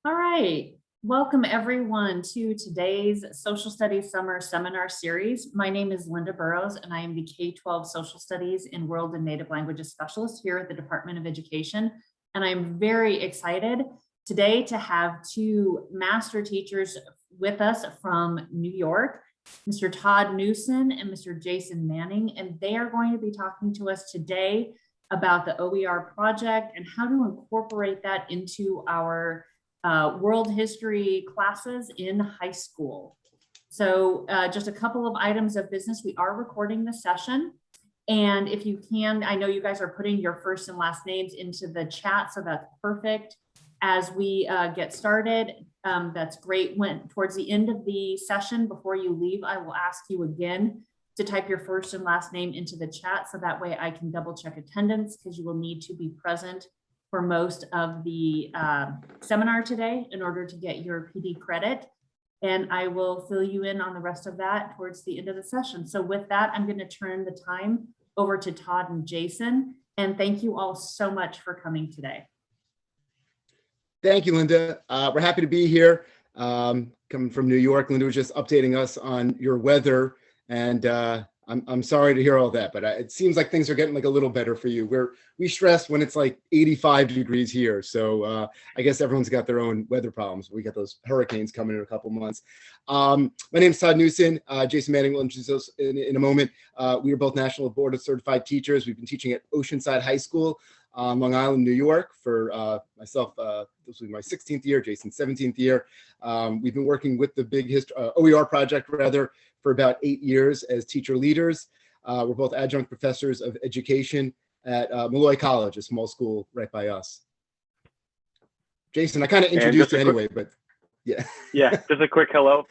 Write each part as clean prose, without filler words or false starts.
All right. Welcome everyone to today's Social Studies Summer Seminar Series. My name is Linda Burrows and I am the K-12 Social Studies and World and Native Languages Specialist here at the Department of Education. And I'm very excited today to have two master teachers with us from New York, Mr. Todd Newson and Mr. Jason Manning, and they are going to be talking to us today about the OER project and how to incorporate that into our world history classes in high school. So just a couple of items of business. We are recording the session. And if you can, I know you guys are putting your first and last names into the chat, so that's perfect. As we get started, that's great. When towards the end of the session, before you leave, I will ask you again to type your first and last name into the chat, so that way I can double check attendance, because you will need to be present for most of the seminar today in order to get your PD credit. And I will fill you in on the rest of that towards the end of the session. So with that, I'm going to turn the time over to Todd and Jason. And thank you all so much for coming today. Thank you, Linda. We're happy to be here. Coming from New York, Linda was just updating us on your weather, and I'm sorry to hear all that, but it seems like things are getting like a little better for you. We stress when it's like 85 degrees here, so I guess everyone's got their own weather problems. We got those hurricanes coming in a couple months. My name is Todd Newson. Jason Manning will introduce us in a moment. We are both National Board of Certified Teachers. We've been teaching at Oceanside High School, Long Island, New York, for myself. This will be my 16th year, Jason's 17th year. We've been working with the big OER project, rather, for about 8 years as teacher leaders. We're both adjunct professors of education at Malloy College, a small school right by us. Jason, I kind of introduced you anyway, but yeah. Yeah, just a quick hello,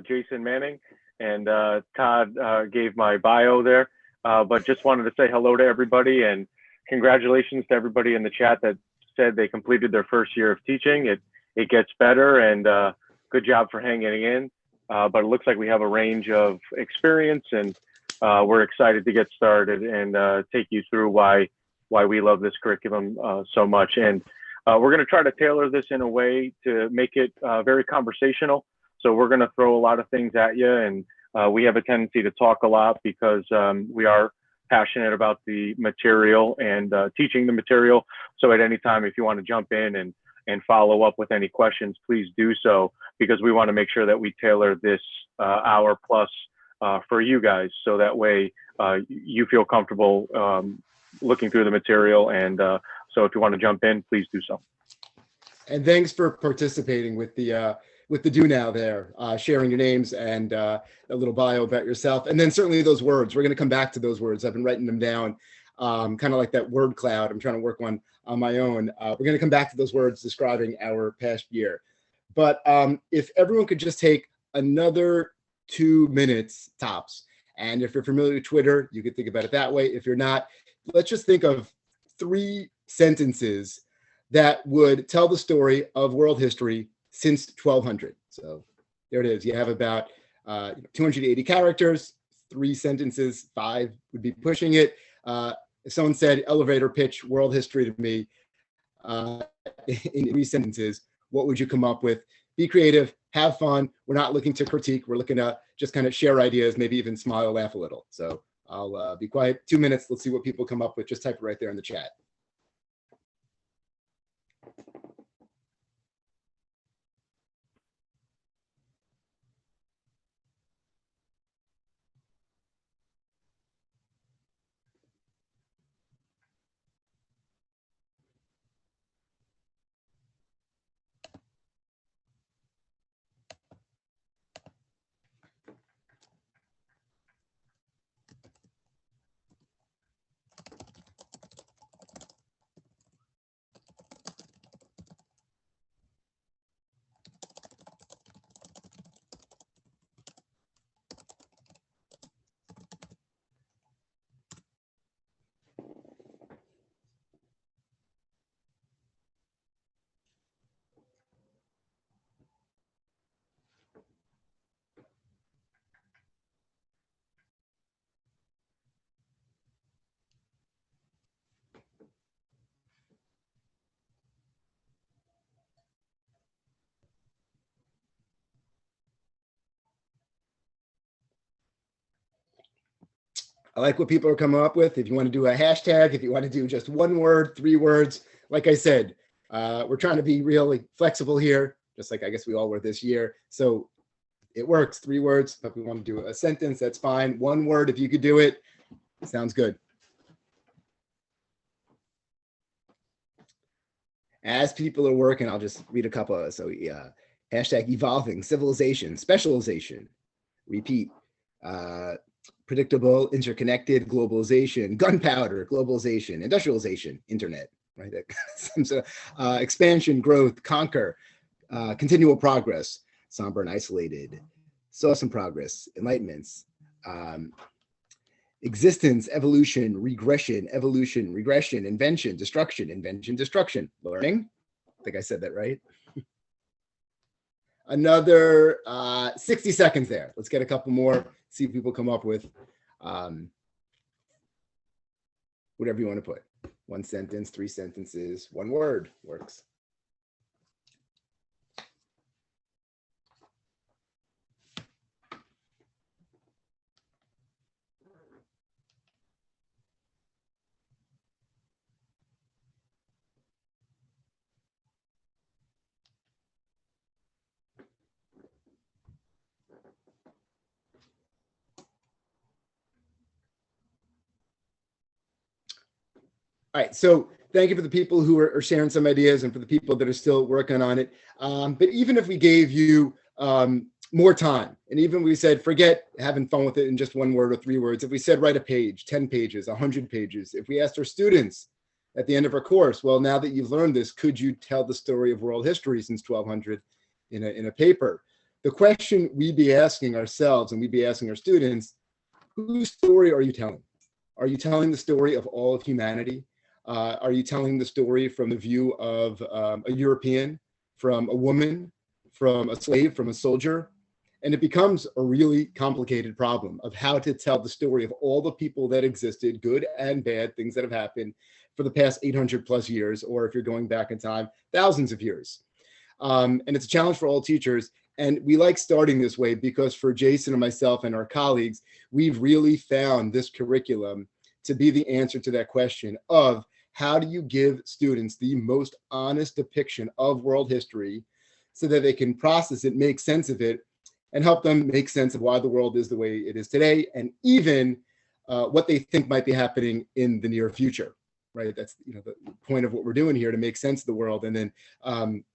Jason Manning, and Todd gave my bio there, but just wanted to say hello to everybody and congratulations to everybody in the chat that said they completed their first year of teaching. It gets better, and good job for hanging in. But it looks like we have a range of experience, and we're excited to get started and take you through why we love this curriculum so much. And we're going to try to tailor this in a way to make it very conversational. So we're going to throw a lot of things at you, and we have a tendency to talk a lot because we are passionate about the material and teaching the material. So at any time, if you want to jump in and follow up with any questions, please do so, because we want to make sure that we tailor this hour plus for you guys, so that way you feel comfortable looking through the material. And so if you want to jump in, please do so. And thanks for participating with the do now there, sharing your names and a little bio about yourself, and then certainly those words. We're going to come back to those words. I've been writing them down, kind of like that word cloud I'm trying to work on my own. We're going to come back to those words describing our past year. But if everyone could just take another 2 minutes tops, and if you're familiar with Twitter, you could think about it that way. If you're not, let's just think of 3 sentences that would tell the story of world history since 1200. So there it is. You have about 280 characters, 3 sentences, 5 would be pushing it. If someone said elevator pitch world history to me in 3 sentences, what would you come up with? Be creative, have fun. We're not looking to critique. We're looking to just kind of share ideas, maybe even smile, laugh a little. So I'll be quiet. 2 minutes. Let's see what people come up with. Just type it right there in the chat. I like what people are coming up with. If you want to do a hashtag, if you want to do just 1 word, 3 words, like I said, we're trying to be really flexible here, just like I guess we all were this year. So it works, 3 words. If we want to do a sentence, that's fine. 1 word, if you could do it, sounds good. As people are working, I'll just read a couple of, so yeah, hashtag evolving, civilization, specialization, repeat, predictable, interconnected, globalization, gunpowder, globalization, industrialization, internet, right? So, expansion, growth, conquer, continual progress, somber and isolated, saw some progress, enlightenments, existence, evolution, regression, invention, destruction, learning. I think I said that right. Another 60 seconds there. Let's get a couple more, see if people come up with whatever you want to put. 1 sentence, 3 sentences, 1 word works. All right, so thank you for the people who are sharing some ideas and for the people that are still working on it. But even if we gave you more time, and even we said, forget having fun with it in just 1 word or 3 words, if we said write a page, 10 pages, 100 pages, if we asked our students at the end of our course, well, now that you've learned this, could you tell the story of world history since 1200 in a paper? The question we'd be asking ourselves and we'd be asking our students, whose story are you telling? Are you telling the story of all of humanity? Are you telling the story from the view of a European, from a woman, from a slave, from a soldier? And it becomes a really complicated problem of how to tell the story of all the people that existed, good and bad, things that have happened for the past 800 plus years, or if you're going back in time, thousands of years. And it's a challenge for all teachers. And we like starting this way because for Jason and myself and our colleagues, we've really found this curriculum to be the answer to that question of how do you give students the most honest depiction of world history so that they can process it, make sense of it, and help them make sense of why the world is the way it is today, and even what they think might be happening in the near future, right? That's the point of what we're doing here, to make sense of the world and then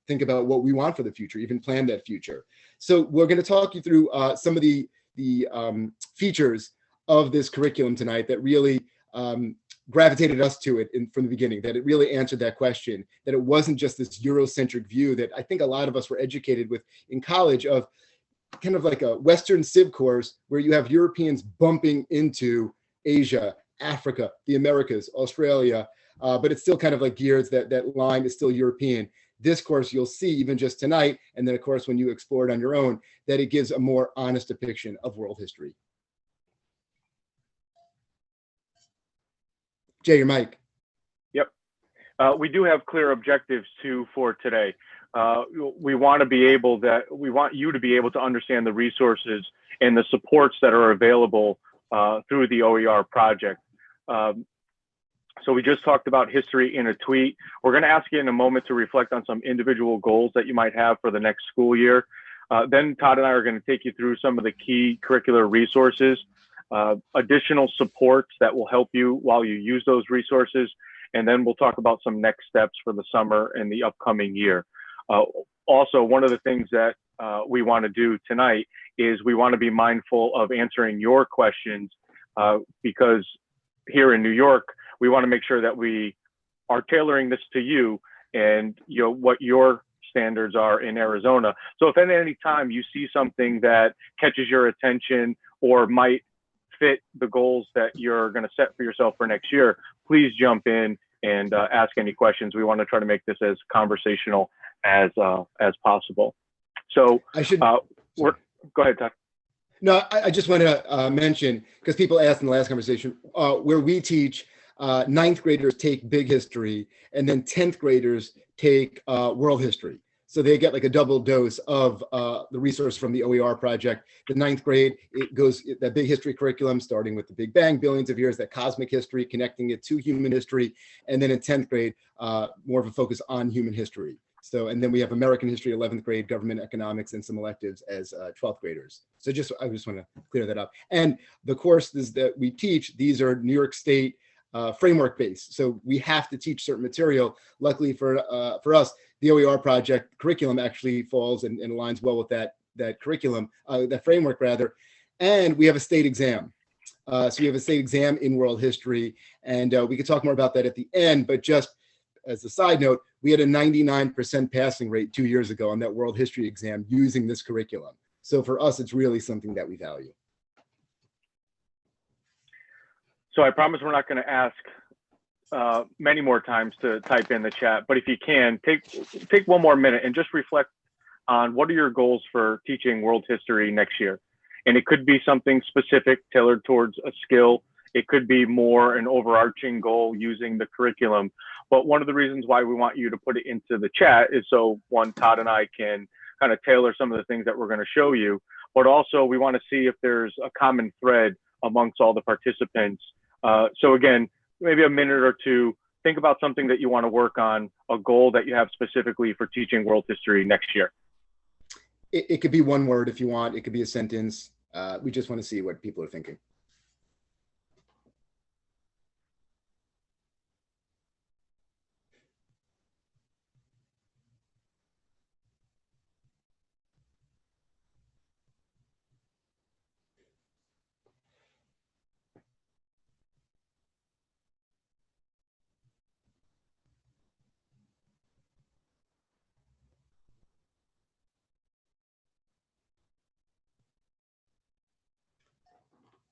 think about what we want for the future, even plan that future. So we're going to talk you through some of the features of this curriculum tonight that really gravitated us to it from the beginning, that it really answered that question, that it wasn't just this Eurocentric view that I think a lot of us were educated with in college of kind of like a Western civ course where you have Europeans bumping into Asia, Africa, the Americas, Australia, but it's still kind of like geared, that line is still European. This course you'll see even just tonight, and then of course when you explore it on your own, that it gives a more honest depiction of world history. Jay, your mic. Yep. We do have clear objectives too for today. We want you to be able to understand the resources and the supports that are available through the OER project. So we just talked about history in a tweet. We're going to ask you in a moment to reflect on some individual goals that you might have for the next school year. Then Todd and I are going to take you through some of the key curricular resources, additional supports that will help you while you use those resources. And then we'll talk about some next steps for the summer and the upcoming year. Also, one of the things that we want to do tonight is we want to be mindful of answering your questions because here in New York, we want to make sure that we are tailoring this to you and what your standards are in Arizona. So if at any time you see something that catches your attention or might fit the goals that you're going to set for yourself for next year, please jump in and ask any questions. We want to try to make this as conversational as possible. So go ahead, Todd. No, I just want to mention, because people asked in the last conversation, where we teach, 9th graders take big history and then 10th graders take world history. So they get like a double dose of the resource from the OER project. The 9th grade, it goes that big history curriculum, starting with the Big Bang, billions of years, that cosmic history, connecting it to human history. And then in 10th grade, more of a focus on human history. So, and then we have American history, 11th grade, government economics, and some electives as 12th graders. So I just want to clear that up. And the courses that we teach, these are New York State framework based. So we have to teach certain material. Luckily for us, the OER project curriculum actually falls and aligns well with that curriculum, that framework rather. And we have a state exam. So we have a state exam in world history, and we could talk more about that at the end, but just as a side note, we had a 99% passing rate 2 years ago on that world history exam using this curriculum. So for us, it's really something that we value. So I promise we're not going to ask many more times to type in the chat, but if you can, take one more minute and just reflect on what are your goals for teaching world history next year. And it could be something specific tailored towards a skill. It could be more an overarching goal using the curriculum. But one of the reasons why we want you to put it into the chat is so one, Todd and I can kind of tailor some of the things that we're going to show you, but also we want to see if there's a common thread amongst all the participants. So again, maybe a minute or two, think about something that you want to work on, a goal that you have specifically for teaching world history next year. It could be one word if you want. It could be a sentence. We just want to see what people are thinking.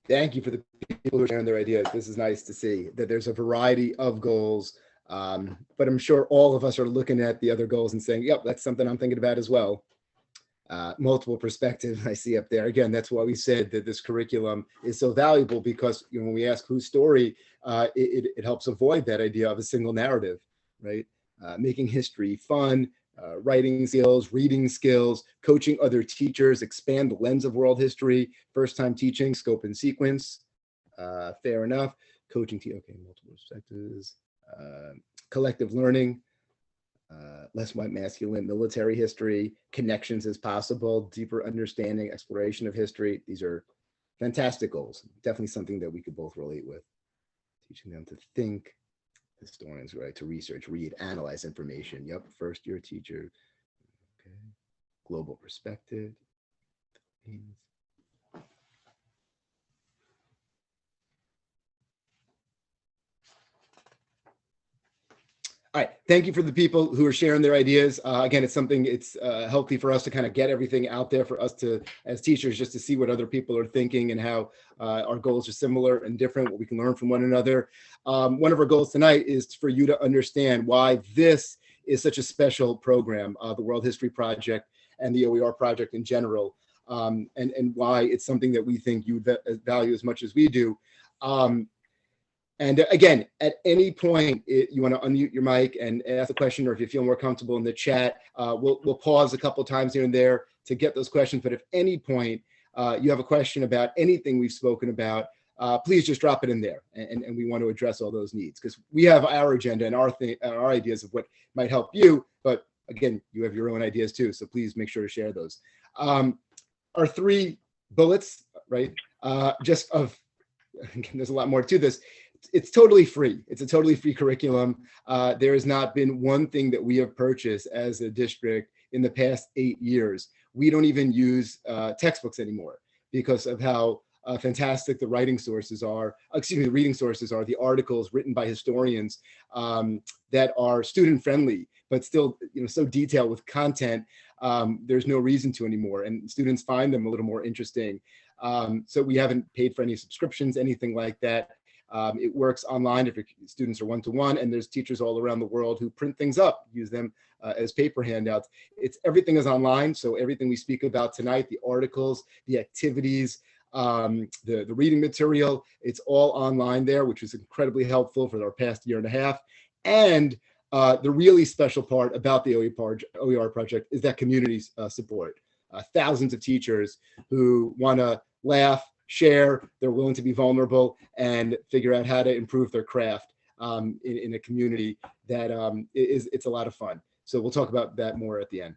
Thank you for the people who are sharing their ideas. This is nice to see that there's a variety of goals, but I'm sure all of us are looking at the other goals and saying, yep, that's something I'm thinking about as well. Multiple perspectives I see up there. Again, that's why we said that this curriculum is so valuable, because when we ask whose story, it helps avoid that idea of a single narrative, right? Making history fun, writing skills, reading skills, coaching other teachers, expand the lens of world history, first time teaching, scope and sequence, fair enough, coaching, okay, multiple perspectives, collective learning, less white masculine, military history, connections as possible, deeper understanding, exploration of history. These are fantastic goals. Definitely something that we could both relate with. Teaching them to think, historians, right, to research, read, analyze information. Yep, first year teacher. Okay, global perspective. All right, thank you for the people who are sharing their ideas. Again, it's something, it's healthy for us to kind of get everything out there for us to, as teachers, just to see what other people are thinking and how our goals are similar and different, what we can learn from one another. One of our goals tonight is for you to understand why this is such a special program, the World History Project and the OER project in general, and why it's something that we think you value as much as we do. And again, at any point, you want to unmute your mic and ask a question, or if you feel more comfortable in the chat, we'll pause a couple of times here and there to get those questions. But if any point you have a question about anything we've spoken about, please just drop it in there. And we want to address all those needs, because we have our agenda and our ideas of what might help you. But again, you have your own ideas too. So please make sure to share those. Our 3 bullets, right? There's a lot more to this. It's totally free. It's a totally free curriculum. There has not been one thing that we have purchased as a district in the past 8 years. We don't even use textbooks anymore because of how fantastic the writing sources are. The reading sources are, the articles written by historians that are student friendly, but still, so detailed with content. There's no reason to anymore, and students find them a little more interesting. So we haven't paid for any subscriptions, anything like that. It works online if your students are one-to-one, and there's teachers all around the world who print things up, use them as paper handouts. Everything is online, so everything we speak about tonight, the articles, the activities, the reading material, it's all online there, which was incredibly helpful for our past year and a half. And the really special part about the OER project is that community support. Thousands of teachers who want to laugh, share, they're willing to be vulnerable and figure out how to improve their craft in a community that it's a lot of fun. So we'll talk about that more at the end.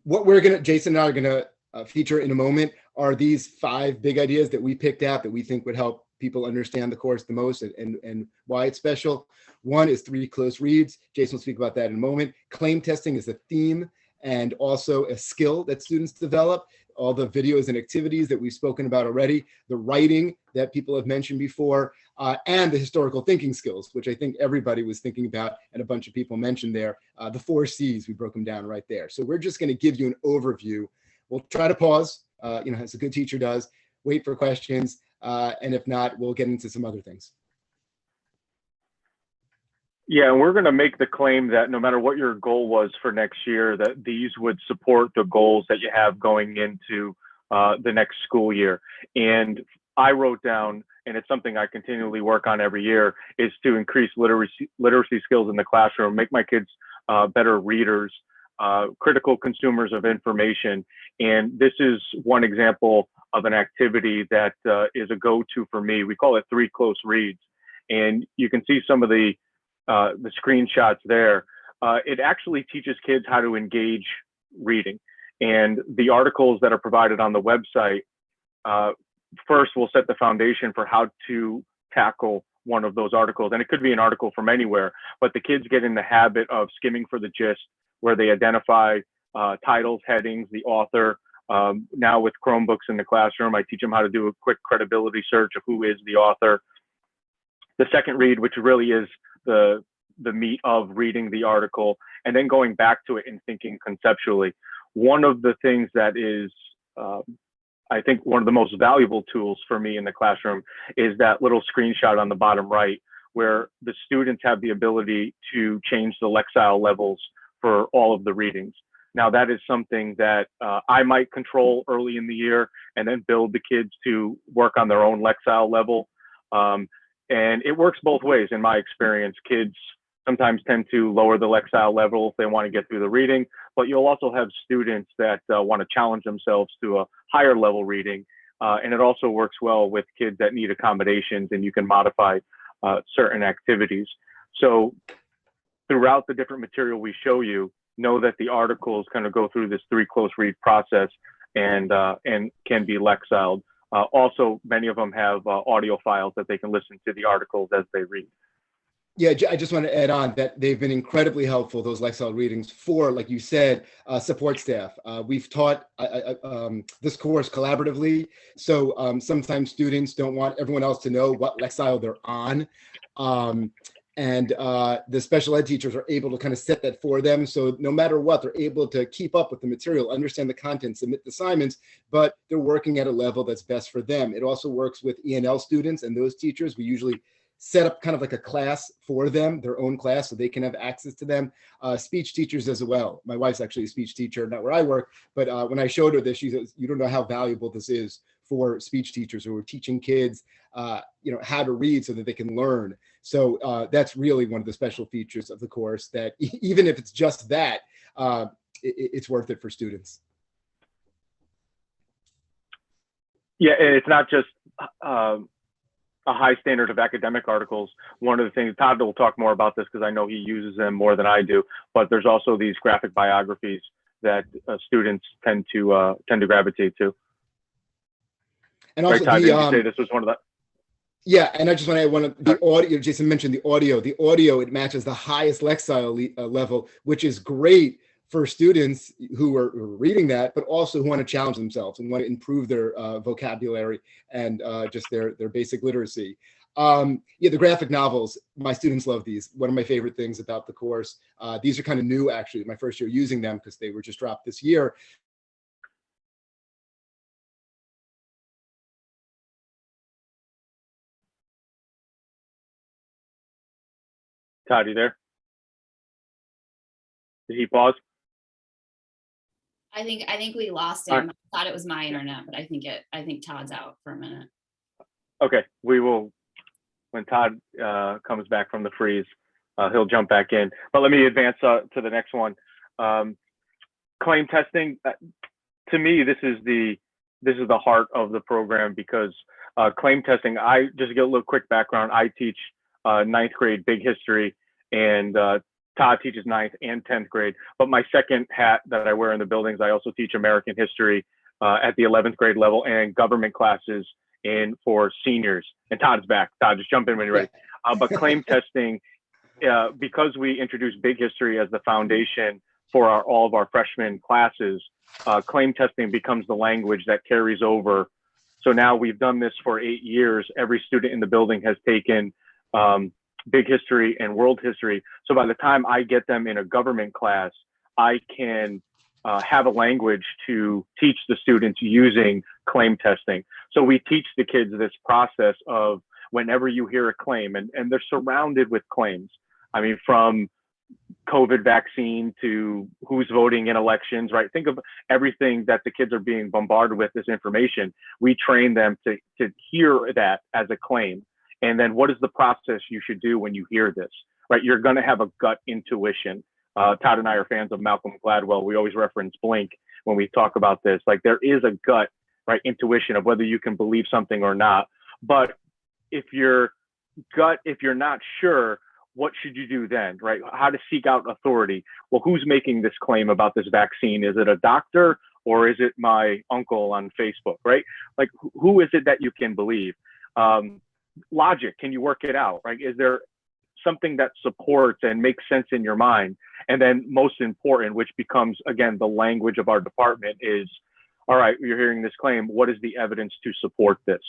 What Jason and I are gonna feature in a moment are these 5 big ideas that we picked out that we think would help people understand the course the most and why it's special. One is 3 close reads. Jason will speak about that in a moment. Claim testing is a theme and also a skill that students develop. All the videos and activities that we've spoken about already, the writing that people have mentioned before, and the historical thinking skills, which I think everybody was thinking about and a bunch of people mentioned there. The 4 C's, we broke them down right there. So we're just going to give you an overview. We'll try to pause, as a good teacher does, wait for questions, and if not, we'll get into some other things. Yeah, and we're going to make the claim that no matter what your goal was for next year, that these would support the goals that you have going into the next school year. And I wrote down, and it's something I continually work on every year, is to increase literacy skills in the classroom, make my kids better readers, critical consumers of information. And this is one example of an activity that is a go-to for me. We call it 3 close reads. And you can see some of the screenshots there. It actually teaches kids how to engage reading. And the articles that are provided on the website first will set the foundation for how to tackle one of those articles. And it could be an article from anywhere, but the kids get in the habit of skimming for the gist, where they identify titles, headings, the author. Now with Chromebooks in the classroom, I teach them how to do a quick credibility search of who is the author. The second read, which really is the meat of reading the article, and then going back to it and thinking conceptually. One of the things that is, I think, one of the most valuable tools for me in the classroom is that little screenshot on the bottom right, where the students have the ability to change the Lexile levels for all of the readings. Now, that is something that I might control early in the year and then build the kids to work on their own Lexile level. And it works both ways in my experience. Kids sometimes tend to lower the Lexile level if they want to get through the reading, but you'll also have students that want to challenge themselves to a higher level reading. And it also works well with kids that need accommodations, and you can modify certain activities. So throughout the different material we show you, know that the articles kind of go through this 3 close read process and can be Lexiled. Also, many of them have audio files that they can listen to the articles as they read. Yeah, I just want to add on that they've been incredibly helpful, those Lexile readings, for, like you said, support staff. We've taught this course collaboratively, so sometimes students don't want everyone else to know what Lexile they're on. And the special ed teachers are able to kind of set that for them. So no matter what, they're able to keep up with the material, understand the content, submit the assignments, but they're working at a level that's best for them. It also works with ENL students and those teachers. We usually set up kind of like a class for them, their own class, so they can have access to them. Speech teachers as well. My wife's actually a speech teacher, not where I work, but when I showed her this, she says, "You don't know how valuable this is for speech teachers who are teaching kids, how to read so that they can learn." So that's really one of the special features of the course, that even if it's just that, it's worth it for students. Yeah, and it's not just a high standard of academic articles. One of the things, Todd will talk more about this because I know he uses them more than I do, but there's also these graphic biographies that students tend to gravitate to. And also, right, Todd, did you say this was one of the? Yeah, and I just want to add one of the audio. Jason mentioned the audio. The audio, it matches the highest Lexile level, which is great for students who are reading that, but also who want to challenge themselves and want to improve their vocabulary and just their basic literacy. The graphic novels, my students love these. One of my favorite things about the course. These are kind of new, actually, my first year using them because they were just dropped this year. Todd, you there? Did he pause? I think we lost him. I thought it was my internet, but I think Todd's out for a minute. Okay, we will when Todd comes back from the freeze, he'll jump back in. But let me advance to the next one. Claim testing. To me, this is the heart of the program, because claim testing. I just get a little quick background. I teach 9th grade big history, and Todd teaches 9th and 10th grade. But my second hat that I wear in the buildings, I also teach American history at the 11th grade level and government classes for seniors. And Todd's back. Todd, just jump in when you're ready. But claim testing, because we introduced big history as the foundation for all of our freshman classes, claim testing becomes the language that carries over. So now we've done this for 8 years. Every student in the building has taken big history and world history. So by the time I get them in a government class, I can have a language to teach the students using claim testing. So we teach the kids this process of whenever you hear a claim, and they're surrounded with claims. I mean, from COVID vaccine to who's voting in elections, right? Think of everything that the kids are being bombarded with, this information. We train them to hear that as a claim. And then what is the process you should do when you hear this, right? You're going to have a gut intuition. Todd and I are fans of Malcolm Gladwell. We always reference Blink when we talk about this. Like, there is a gut, right, intuition of whether you can believe something or not. But if you're not sure, what should you do then, right? How to seek out authority. Well, who's making this claim about this vaccine? Is it a doctor or is it my uncle on Facebook, right? Like, who is it that you can believe? Logic, can you work it out, right? Is there something that supports and makes sense in your mind? And then most important, which becomes, again, the language of our department, is, all right, you're hearing this claim. What is the evidence to support this?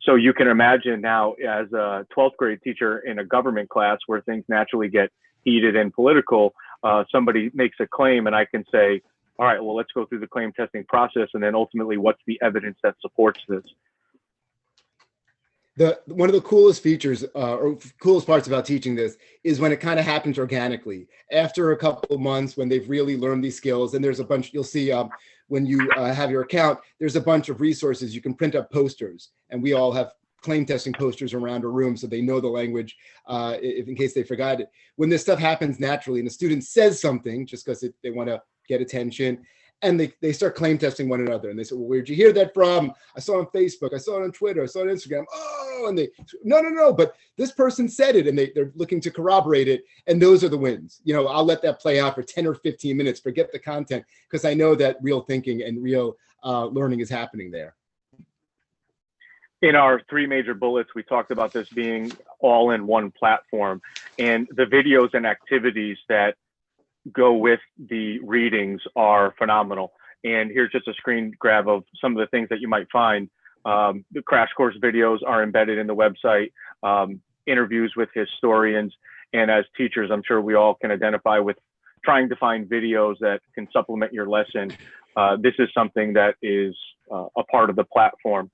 So you can imagine now, as a 12th grade teacher in a government class where things naturally get heated and political, somebody makes a claim and I can say, all right, well, let's go through the claim testing process. And then ultimately, what's the evidence that supports this? One of the coolest features or coolest parts about teaching this is when it kind of happens organically. After a couple of months, when they've really learned these skills, and there's a bunch, you'll see when you have your account, there's a bunch of resources. You can print up posters, and we all have claim testing posters around a room so they know the language if in case they forgot it. When this stuff happens naturally and the student says something just because they want to get attention, and they start claim testing one another. And they say, well, where'd you hear that from? I saw it on Facebook. I saw it on Twitter. I saw it on Instagram. Oh, and no, but this person said it, and they're looking to corroborate it. And those are the wins. You know, I'll let that play out for 10 or 15 minutes, forget the content, because I know that real thinking and real learning is happening there. In our 3 major bullets, we talked about this being all in one platform, and the videos and activities that go with the readings are phenomenal. And here's just a screen grab of some of the things that you might find. The crash course videos are embedded in the website, interviews with historians, and as teachers, I'm sure we all can identify with trying to find videos that can supplement your lesson. This is something that is a part of the platform.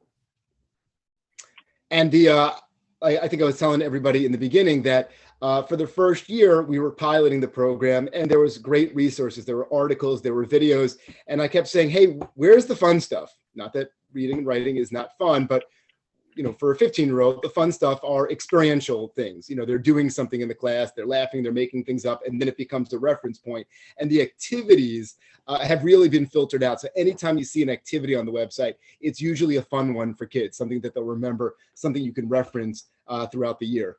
And I think I was telling everybody in the beginning that for the first year, we were piloting the program, and there was great resources. There were articles, there were videos, and I kept saying, hey, where's the fun stuff? Not that reading and writing is not fun, but you know, for a 15-year-old, the fun stuff are experiential things. You know, they're doing something in the class, they're laughing, they're making things up, and then it becomes a reference point. And the activities have really been filtered out. So anytime you see an activity on the website, it's usually a fun one for kids, something that they'll remember, something you can reference throughout the year.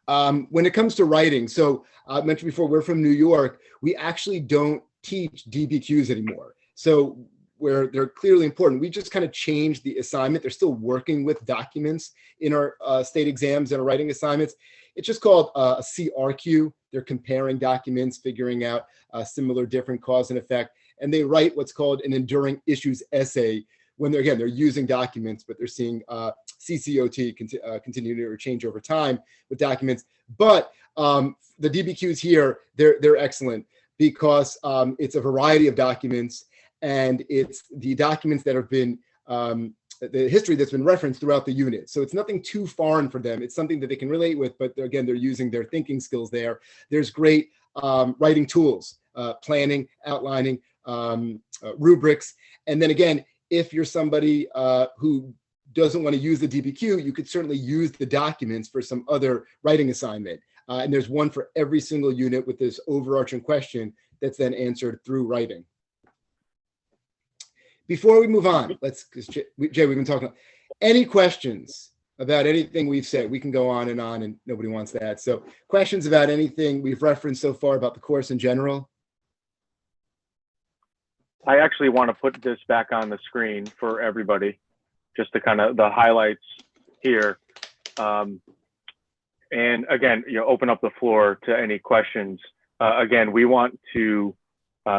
When it comes to writing, so I mentioned before, we're from New York. We actually don't teach DBQs anymore. So where they're clearly important, we just kind of changed the assignment. They're still working with documents in our state exams and our writing assignments. It's just called a CRQ. They're comparing documents, figuring out similar, different cause and effect. And they write what's called an enduring issues essay when they're using documents, but they're seeing CCOT continue to change over time with documents. But the DBQs here, they're excellent because it's a variety of documents, and it's the documents that have been, the history that's been referenced throughout the unit. So it's nothing too foreign for them. It's something that they can relate with, but again, they're using their thinking skills there. There's great writing tools, planning, outlining, rubrics. And then again, if you're somebody who doesn't want to use the DBQ, you could certainly use the documents for some other writing assignment. And there's one for every single unit with this overarching question that's then answered through writing. Before we move on, because Jay, we've been talking, any questions about anything we've said? We can go on and nobody wants that. So questions about anything we've referenced so far about the course in general? I actually want to put this back on the screen for everybody, just to kind of the highlights here. And again, open up the floor to any questions. Again, we want to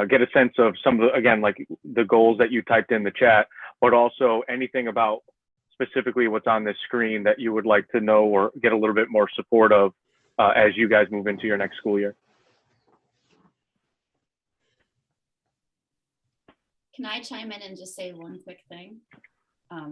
get a sense of some of the, again, like the goals that you typed in the chat, but also anything about specifically what's on this screen that you would like to know or get a little bit more support of as you guys move into your next school year. Can I chime in and just say one quick thing?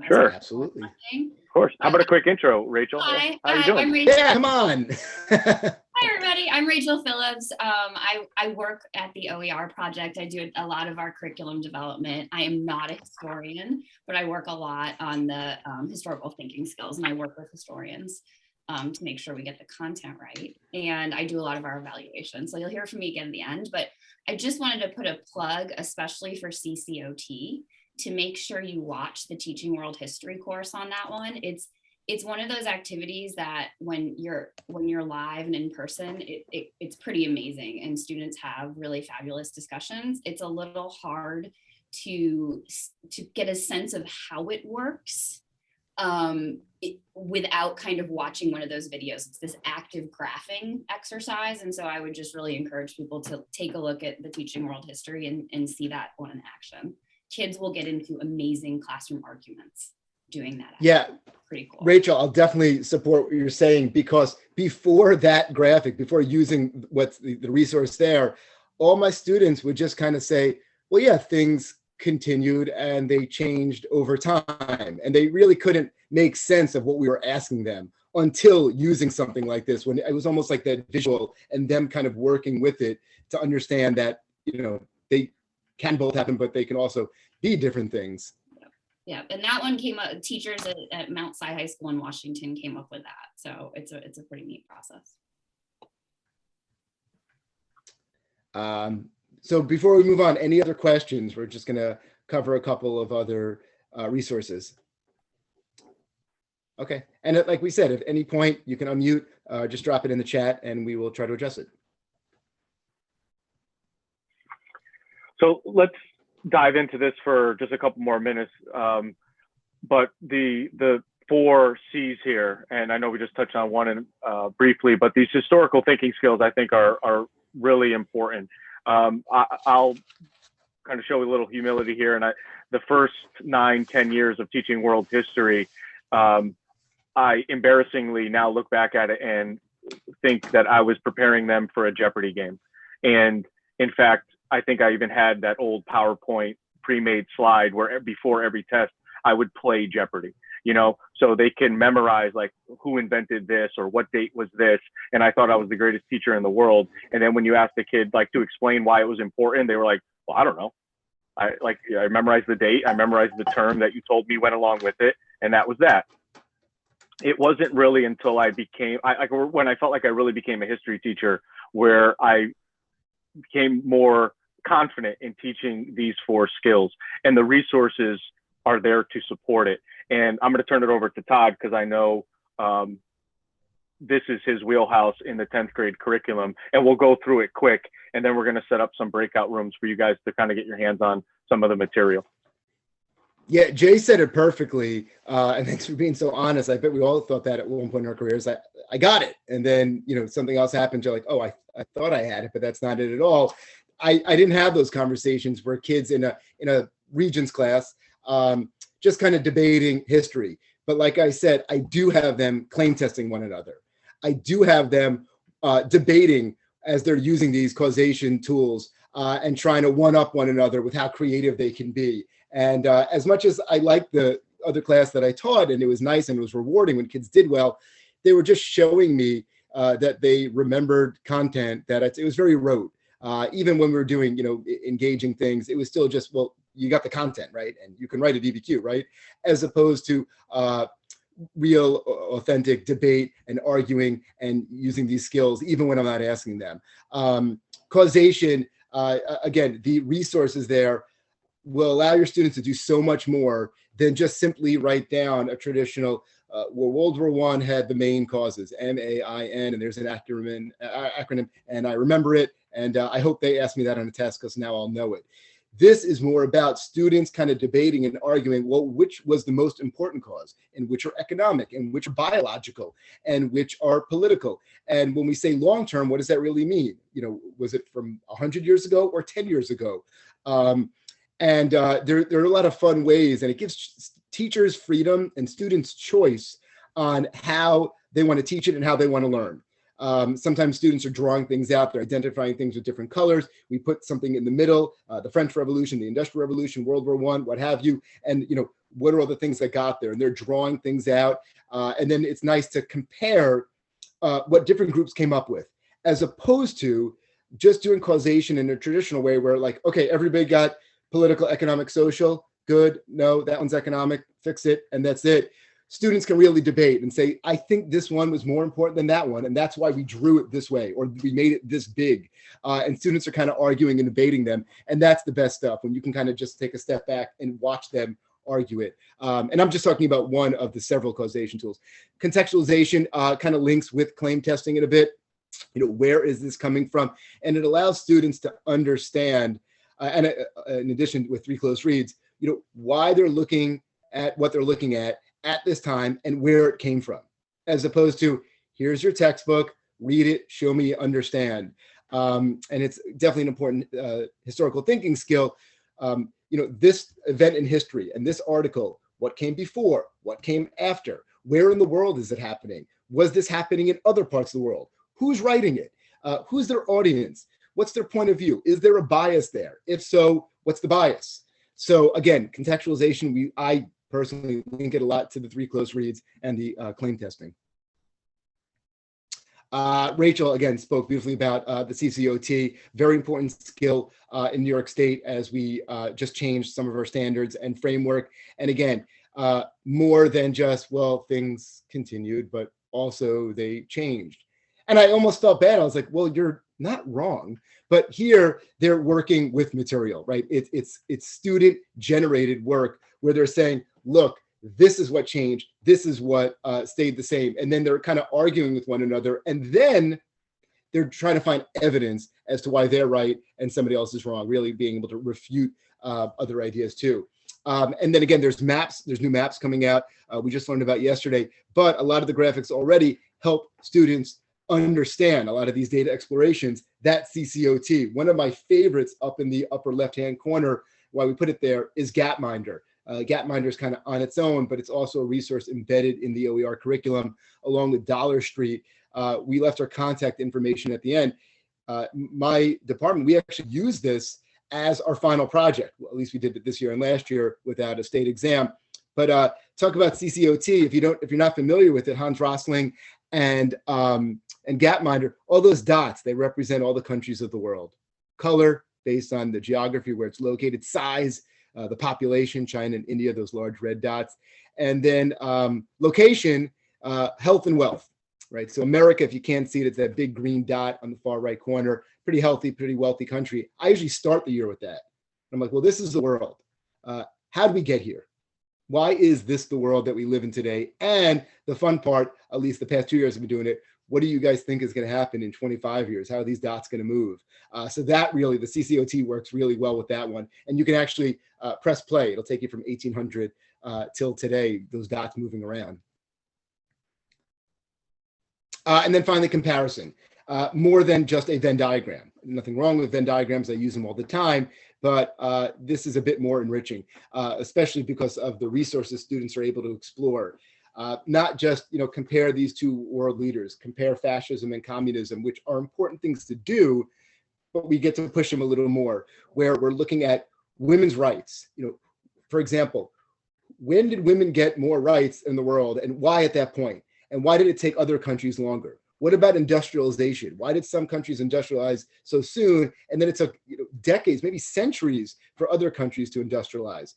Sure. Absolutely. Of course. How about a quick intro, Rachel? Hi, How you doing? I'm Rachel. Yeah, come on. Hi, everybody. I'm Rachel Phillips. I work at the OER project. I do a lot of our curriculum development. I am not a historian, but I work a lot on the historical thinking skills, and I work with historians to make sure we get the content right. And I do a lot of our evaluation. So you'll hear from me again at the end, but I just wanted to put a plug, especially for CCOT, to make sure you watch the Teaching World History course on that one. It's one of those activities that when you're live and in person, it's pretty amazing, and students have really fabulous discussions. It's a little hard to get a sense of how it works without kind of watching one of those videos. It's this active graphing exercise, and so I would just really encourage people to take a look at the Teaching World History and see that one in action. Kids will get into amazing classroom arguments doing that. Yeah, pretty cool. Rachel, I'll definitely support what you're saying, because before that graphic, before using what's the resource there, all my students would just kind of say, well, yeah, things continued and they changed over time. And they really couldn't make sense of what we were asking them until using something like this, when it was almost like that visual and them kind of working with it to understand that, they can both happen, but they can also be different things. Yeah, and that one came up, teachers at Mount Si High School in Washington came up with that. So it's a pretty neat process. So before we move on, any other questions? We're just gonna cover a couple of other resources. Okay, and like we said, at any point you can unmute, just drop it in the chat and we will try to address it. So let's dive into this for just a couple more minutes. But the 4 C's here, and I know we just touched on one briefly, but these historical thinking skills I think are really important. I'll kind of show a little humility here. And the first 9-10 years of teaching world history, I embarrassingly now look back at it and think that I was preparing them for a Jeopardy game. And in fact, I think I even had that old PowerPoint pre-made slide where before every test, I would play Jeopardy, so they can memorize like who invented this or what date was this. And I thought I was the greatest teacher in the world. And then when you ask the kid like to explain why it was important, they were like, well, I don't know. I memorized the date. I memorized the term that you told me went along with it. And that was that. It wasn't really until I became, when I felt like I really became a history teacher, where I became more confident in teaching these 4 skills, and the resources are there to support it. And I'm going to turn it over to Todd, because I know this is his wheelhouse in the 10th grade curriculum, and we'll go through it quick, and then we're going to set up some breakout rooms for you guys to kind of get your hands on some of the material. Yeah, Jay said it perfectly, and thanks for being so honest. I bet we all thought that at one point in our careers. I got it, and then something else happens. You're like, oh, I thought I had it, but that's not it at all. I didn't have those conversations where kids in a Regents class just kind of debating history. But like I said, I do have them claim testing one another. I do have them debating as they're using these causation tools and trying to one-up one another with how creative they can be. And as much as I liked the other class that I taught, and it was nice and it was rewarding when kids did well, they were just showing me that they remembered content, that it was very rote. Even when we were doing, engaging things, it was still just, well, you got the content, right? And you can write a DBQ, right? As opposed to real authentic debate and arguing and using these skills, even when I'm not asking them. Causation, again, the resources there will allow your students to do so much more than just simply write down a traditional, well, World War I had the main causes, MAIN, and there's an acronym, and I remember it, and I hope they ask me that on a test because now I'll know it. This is more about students kind of debating and arguing, well, which was the most important cause, and which are economic, and which are biological, and which are political. And when we say long-term, what does that really mean? You know, was it from 100 years ago or 10 years ago? There are a lot of fun ways, and it gives teachers freedom and students choice on how they want to teach it and how they want to learn. Sometimes students are drawing things out, they're identifying things with different colors. We put something in the middle, the French Revolution, the Industrial Revolution, World War I, what have you, and you know, what are all the things that got there? And they're drawing things out. And then it's nice to compare what different groups came up with, as opposed to just doing causation in a traditional way where like, okay, everybody got political, economic, social, good, no, that one's economic, fix it, and that's it. Students can really debate and say, I think this one was more important than that one, and that's why we drew it this way, or we made it this big. And students are kind of arguing and debating them, and that's the best stuff, when you can kind of just take a step back and watch them argue it. And I'm just talking about one of the several causation tools. Contextualization kind of links with claim testing in a bit. You know, where is this coming from? And it allows students to understand, and in addition with 3 close reads, you know, why they're looking at what they're looking at this time and where it came from, as opposed to here's your textbook, read it, show me, understand. And it's definitely an important historical thinking skill. You know, this event in history and this article, what came before, what came after, where in the world is it happening? Was this happening in other parts of the world? Who's writing it? Who's their audience? What's their point of view? Is there a bias there? If so, what's the bias? So again, contextualization, I personally link it a lot to the 3 close reads and the claim testing. Rachel, again, spoke beautifully about the CCOT, very important skill in New York State as we just changed some of our standards and framework. And again, more than just, well, things continued, but also they changed. And I almost felt bad. I was like, well, you're not wrong. But here they're working with material, right? It's student generated work where they're saying, look, this is what changed. This is what stayed the same. And then they're kind of arguing with one another. And then they're trying to find evidence as to why they're right and somebody else is wrong, really being able to refute other ideas too. And then again, there's maps, there's new maps coming out. We just learned about yesterday, but a lot of the graphics already help students understand a lot of these data explorations. That CCOT, one of my favorites up in the upper left-hand corner, why we put it there, is Gapminder. Gapminder is kind of on its own, but it's also a resource embedded in the OER curriculum along with Dollar Street. We left our contact information at the end. My department, we actually use this as our final project. Well, at least we did it this year and last year without a state exam. But talk about CCOT. If you're not familiar with it, Hans Rosling and Gapminder, all those dots, they represent all the countries of the world. Color based on the geography where it's located, size, the population, China and India, those large red dots, and then location, health and wealth, right? So America, if you can't see it, it's that big green dot on the far right corner, pretty healthy, pretty wealthy country. I usually start the year with that. I'm like, well, this is the world. How did we get here? Why is this the world that we live in today? And the fun part, at least the past 2 years I've been doing it, what do you guys think is going to happen in 25 years? How are these dots going to move? So that really, the CCOT works really well with that one. And you can actually press play. It'll take you from 1800 till today, those dots moving around. And then finally, comparison. More than just a Venn diagram. Nothing wrong with Venn diagrams. I use them all the time. But this is a bit more enriching, especially because of the resources students are able to explore. Not just, compare these two world leaders, compare fascism and communism, which are important things to do, but we get to push them a little more, where we're looking at women's rights. For example, when did women get more rights in the world, and why at that point? And why did it take other countries longer? What about industrialization? Why did some countries industrialize so soon, and then it took decades, maybe centuries for other countries to industrialize.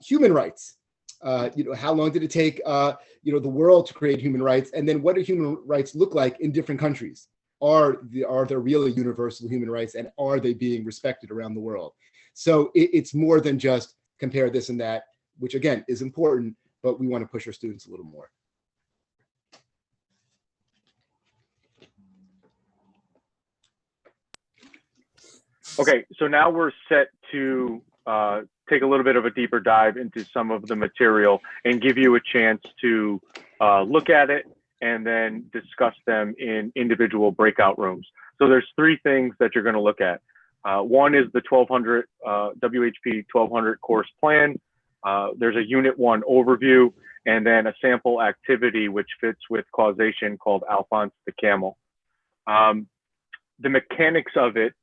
Human rights. How long did it take, the world to create human rights? And then what do human rights look like in different countries? Are there really universal human rights, and are they being respected around the world? So it's more than just compare this and that, which again is important, but we want to push our students a little more. Okay, so now we're set to take a little bit of a deeper dive into some of the material and give you a chance to look at it and then discuss them in individual breakout rooms. So there's three things that you're going to look at. One is the 1200 WHP 1200 course plan. There's a Unit 1 overview, and then a sample activity which fits with causation called Alphonse the Camel. The mechanics of it,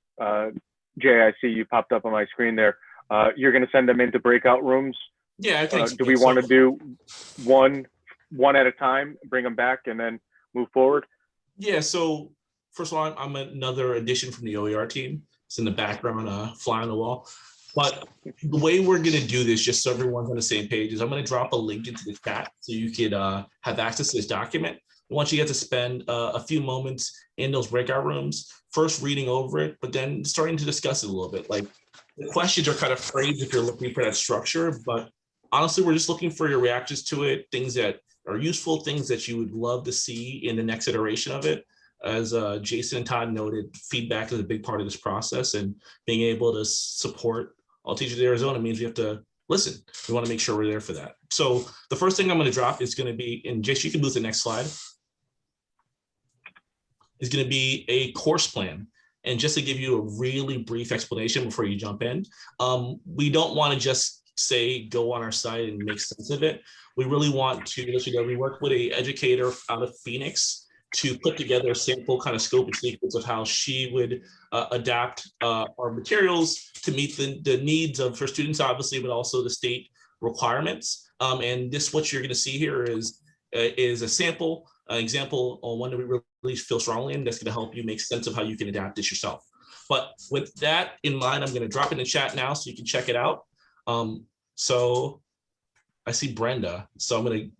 Jay, I see you popped up on my screen there. You're going to send them into breakout rooms. Yeah, I think. Do we want to do one at a time, bring them back, and then move forward? Yeah. So first of all, I'm another addition from the OER team. It's in the background, fly on the wall. But the way we're going to do this, just so everyone's on the same page, is I'm going to drop a link into the chat so you could have access to this document. Once you get to spend a few moments in those breakout rooms, first reading over it, but then starting to discuss it a little bit. Like, the questions are kind of phrased if you're looking for that structure, but honestly, we're just looking for your reactions to it, things that are useful, things that you would love to see in the next iteration of it. As Jason and Todd noted, feedback is a big part of this process, and being able to support All Teachers Arizona means we have to listen. We want to make sure we're there for that. So the first thing I'm going to drop is going to be, and Jason, you can move to the next slide, is going to be a course plan. And just to give you a really brief explanation before you jump in, we don't want to just say, go on our site and make sense of it. We really want to let you know, we work with an educator out of Phoenix to put together a sample kind of scope and sequence of how she would adapt our materials to meet the needs of her students, obviously, but also the state requirements. And this, what you're going to see here is a sample example on one that we really feel strongly in that's going to help you make sense of how you can adapt this yourself. But with that in mind, I'm going to drop it in the chat now so you can check it out. So I see Brenda, so I'm going to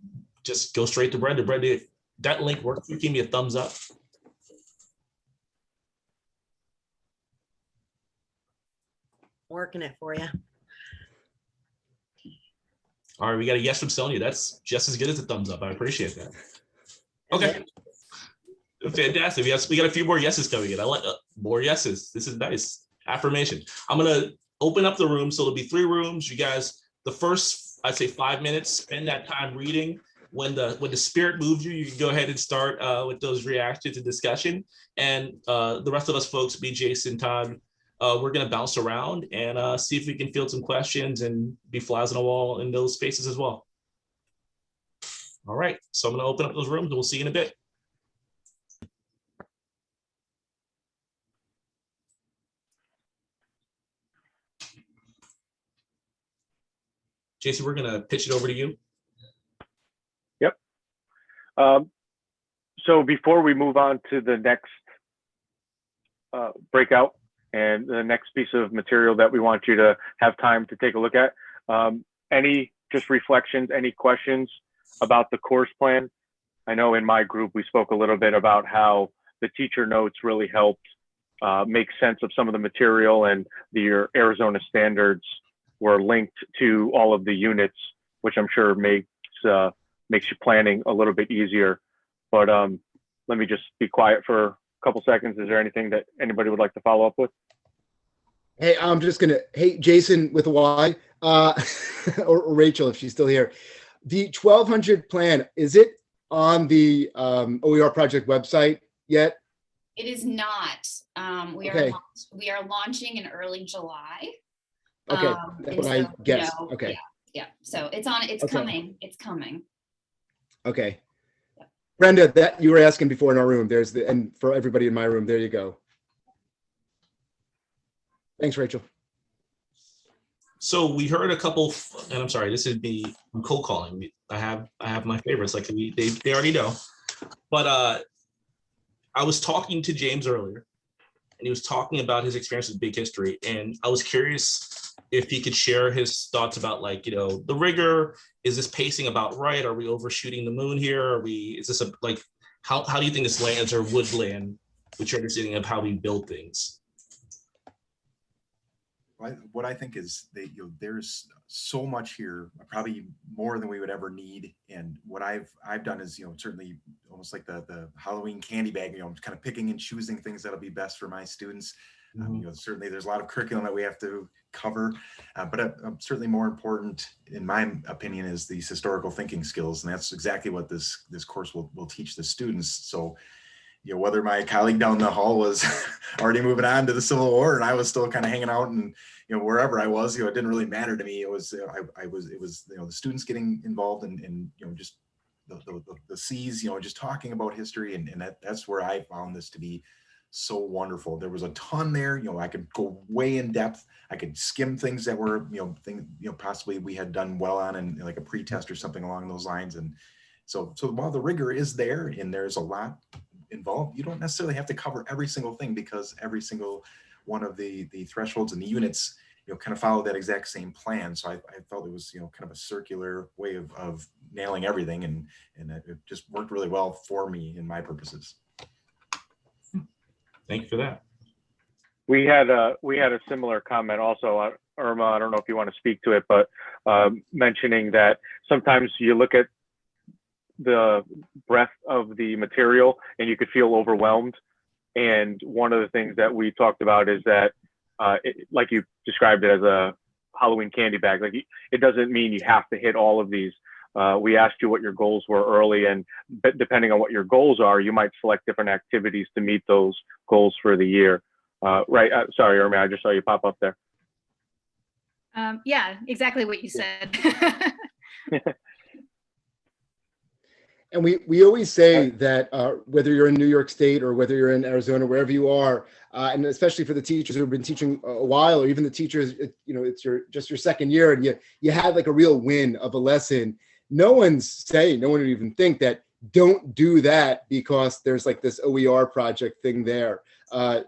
just go straight to Brenda. Brenda, that link works. You give me a thumbs up. Working it for you. All right, we got a yes from Sonia. That's just as good as a thumbs up. I appreciate that. Okay, fantastic. We got a few more yeses coming in. I like more yeses. This is nice. Affirmation. I'm gonna open up the room, so there'll be 3 rooms. You guys, the first, I'd say 5 minutes, spend that time reading. When the spirit moves you, you can go ahead and start with those reactions and discussion. And the rest of us folks, me, Jason, Todd, we're going to bounce around and see if we can field some questions and be flies on the wall in those spaces as well. All right, so I'm going to open up those rooms and we'll see you in a bit. Jason, we're going to pitch it over to you. Yep. So before we move on to the next breakout and the next piece of material that we want you to have time to take a look at, any just reflections, any questions about the course plan? I know in my group, we spoke a little bit about how the teacher notes really helped make sense of some of the material, and the Arizona standards were linked to all of the units, which I'm sure makes you planning a little bit easier. But let me just be quiet for a couple seconds. Is there anything that anybody would like to follow up with? Hey, I'm just gonna, hey, Jason with a Y, or Rachel, if she's still here. The 1200 plan, is it on the OER project website yet? It is not. We are launching in early July. Okay, that's what I guess. No, okay. Yeah. So it's on. It's coming. It's coming. Okay. Brenda, that you were asking before in our room. There's the, and for everybody in my room, there you go. Thanks, Rachel. So we heard a couple, and I'm sorry, this is me, I'm cold calling. I have my favorites, like they already know. But I was talking to James earlier, and he was talking about his experience with big history. And I was curious if he could share his thoughts about, like, you know, the rigor. Is this pacing about right? Are we overshooting the moon here? Is this like, how do you think this lands or would land with your understanding of how we build things? What I think is that, you know, there's so much here, probably more than we would ever need. And what I've done is, you know, certainly almost like the Halloween candy bag, you know, kind of picking and choosing things that'll be best for my students. You know, certainly there's a lot of curriculum that we have to cover, but certainly more important, in my opinion, is these historical thinking skills, and that's exactly what this course will teach the students. So, you know, whether my colleague down the hall was already moving on to the Civil War and I was still kind of hanging out and, you know, wherever I was, you know, it didn't really matter to me. It was, it was, you know, the students getting involved and you know, just the C's, you know, just talking about history. And that's where I found this to be so wonderful. There was a ton there, you know, I could go way in depth. I could skim things that were, you know, possibly we had done well on in like a pre-test or something along those lines. And so while the rigor is there and there's a lot involved, you don't necessarily have to cover every single thing, because every single one of the thresholds and the units, you know, kind of follow that exact same plan. So I felt it was, you know, kind of a circular way of nailing everything, and it just worked really well for me and my purposes. Thank you for that. We had a similar comment also, Irma. I don't know if you want to speak to it, but mentioning that sometimes you look at the breadth of the material and you could feel overwhelmed. And one of the things that we talked about is that, like you described it as a Halloween candy bag, like it doesn't mean you have to hit all of these. We asked you what your goals were early, and depending on what your goals are, you might select different activities to meet those goals for the year. Right? Sorry, Irma, I just saw you pop up there. Yeah, exactly what you said. And we always say that whether you're in New York State or whether you're in Arizona, wherever you are, and especially for the teachers who have been teaching a while, or even the teachers, you know, it's just your second year, and you had like a real win of a lesson. No one would even think that don't do that because there's like this OER project thing there.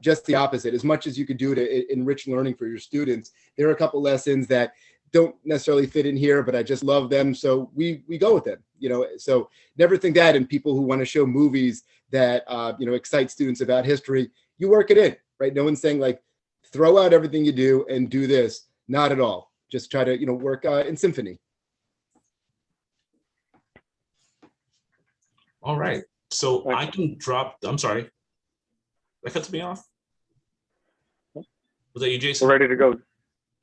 Just the opposite. As much as you could do to enrich learning for your students, there are a couple lessons that don't necessarily fit in here, but I just love them, so we go with them. You know, so never think that. And people who want to show movies that you know, excite students about history, you work it in, right? No one's saying like throw out everything you do and do this. Not at all. Just try to, you know, work in symphony. All right. So I can drop. I'm sorry. That cuts me off. Was that you, Jason? We're ready to go.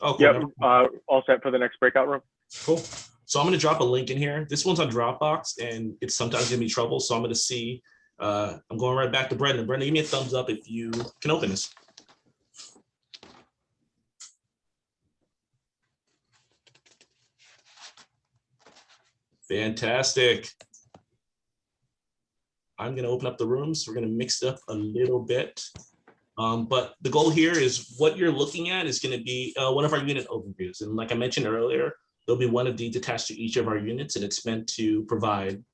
Oh, cool. Yep. All set for the next breakout room. Cool. So I'm going to drop a link in here. This one's on Dropbox, and it's sometimes going to be trouble. So I'm going to see. I'm going right back to Brendan. Brendan, give me a thumbs up if you can open this. Fantastic. I'm going to open up the rooms. We're going to mix it up a little bit. But the goal here is what you're looking at is going to be one of our unit overviews. And like I mentioned earlier, there'll be one of these attached to each of our units, and it's meant to provide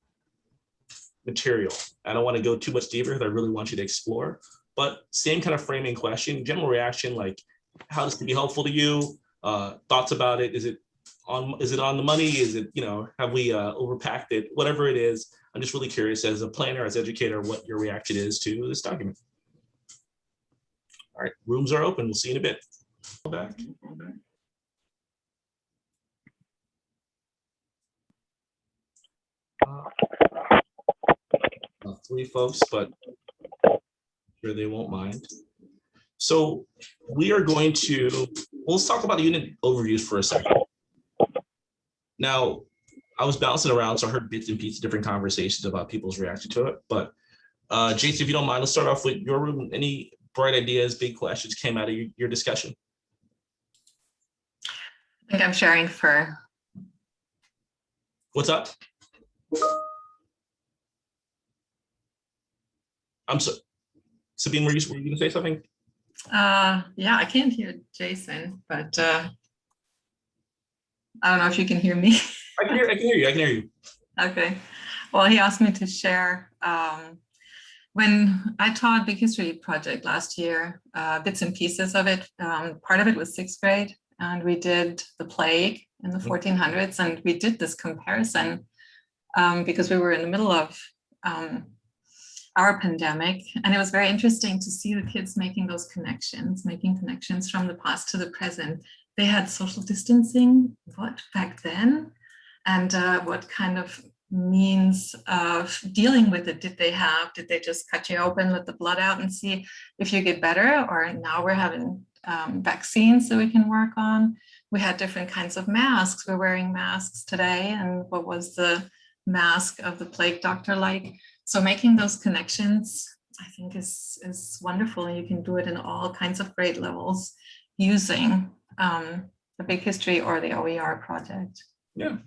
material. I don't want to go too much deeper because I really want you to explore, but same kind of framing question, general reaction, like how this can be helpful to you, thoughts about it. Is it on the money? Is it, you know, have we overpacked it? Whatever it is, I'm just really curious as a planner, as educator, what your reaction is to this document. All right, rooms are open. We'll see you in a bit. Back. Three folks, but I'm sure they won't mind. So we are going to, let's talk about the unit overviews for a second. Now, I was bouncing around, so I heard bits and pieces of different conversations about people's reaction to it. But Jason, if you don't mind, let's start off with your room. Any bright ideas, big questions came out of your discussion? I think I'm sharing for. What's up? I'm sorry. Sabine, were you going to say something? Yeah, I can't hear Jason, but I don't know if you can hear me. I can hear you. Okay. Well, he asked me to share when I taught Big History Project last year, bits and pieces of it, part of it was 6th grade, and we did the plague in the 1400s, and we did this comparison because we were in the middle of our pandemic, and it was very interesting to see the kids making those connections, from the past to the present. They had social distancing, what, back then? And what kind of means of dealing with it did they have? Did they just cut you open, let the blood out and see if you get better? Or now we're having vaccines that we can work on. We had different kinds of masks. We're wearing masks today. And what was the mask of the plague doctor like? So making those connections, I think is wonderful. And you can do it in all kinds of grade levels using the Big History or the OER project. Yeah,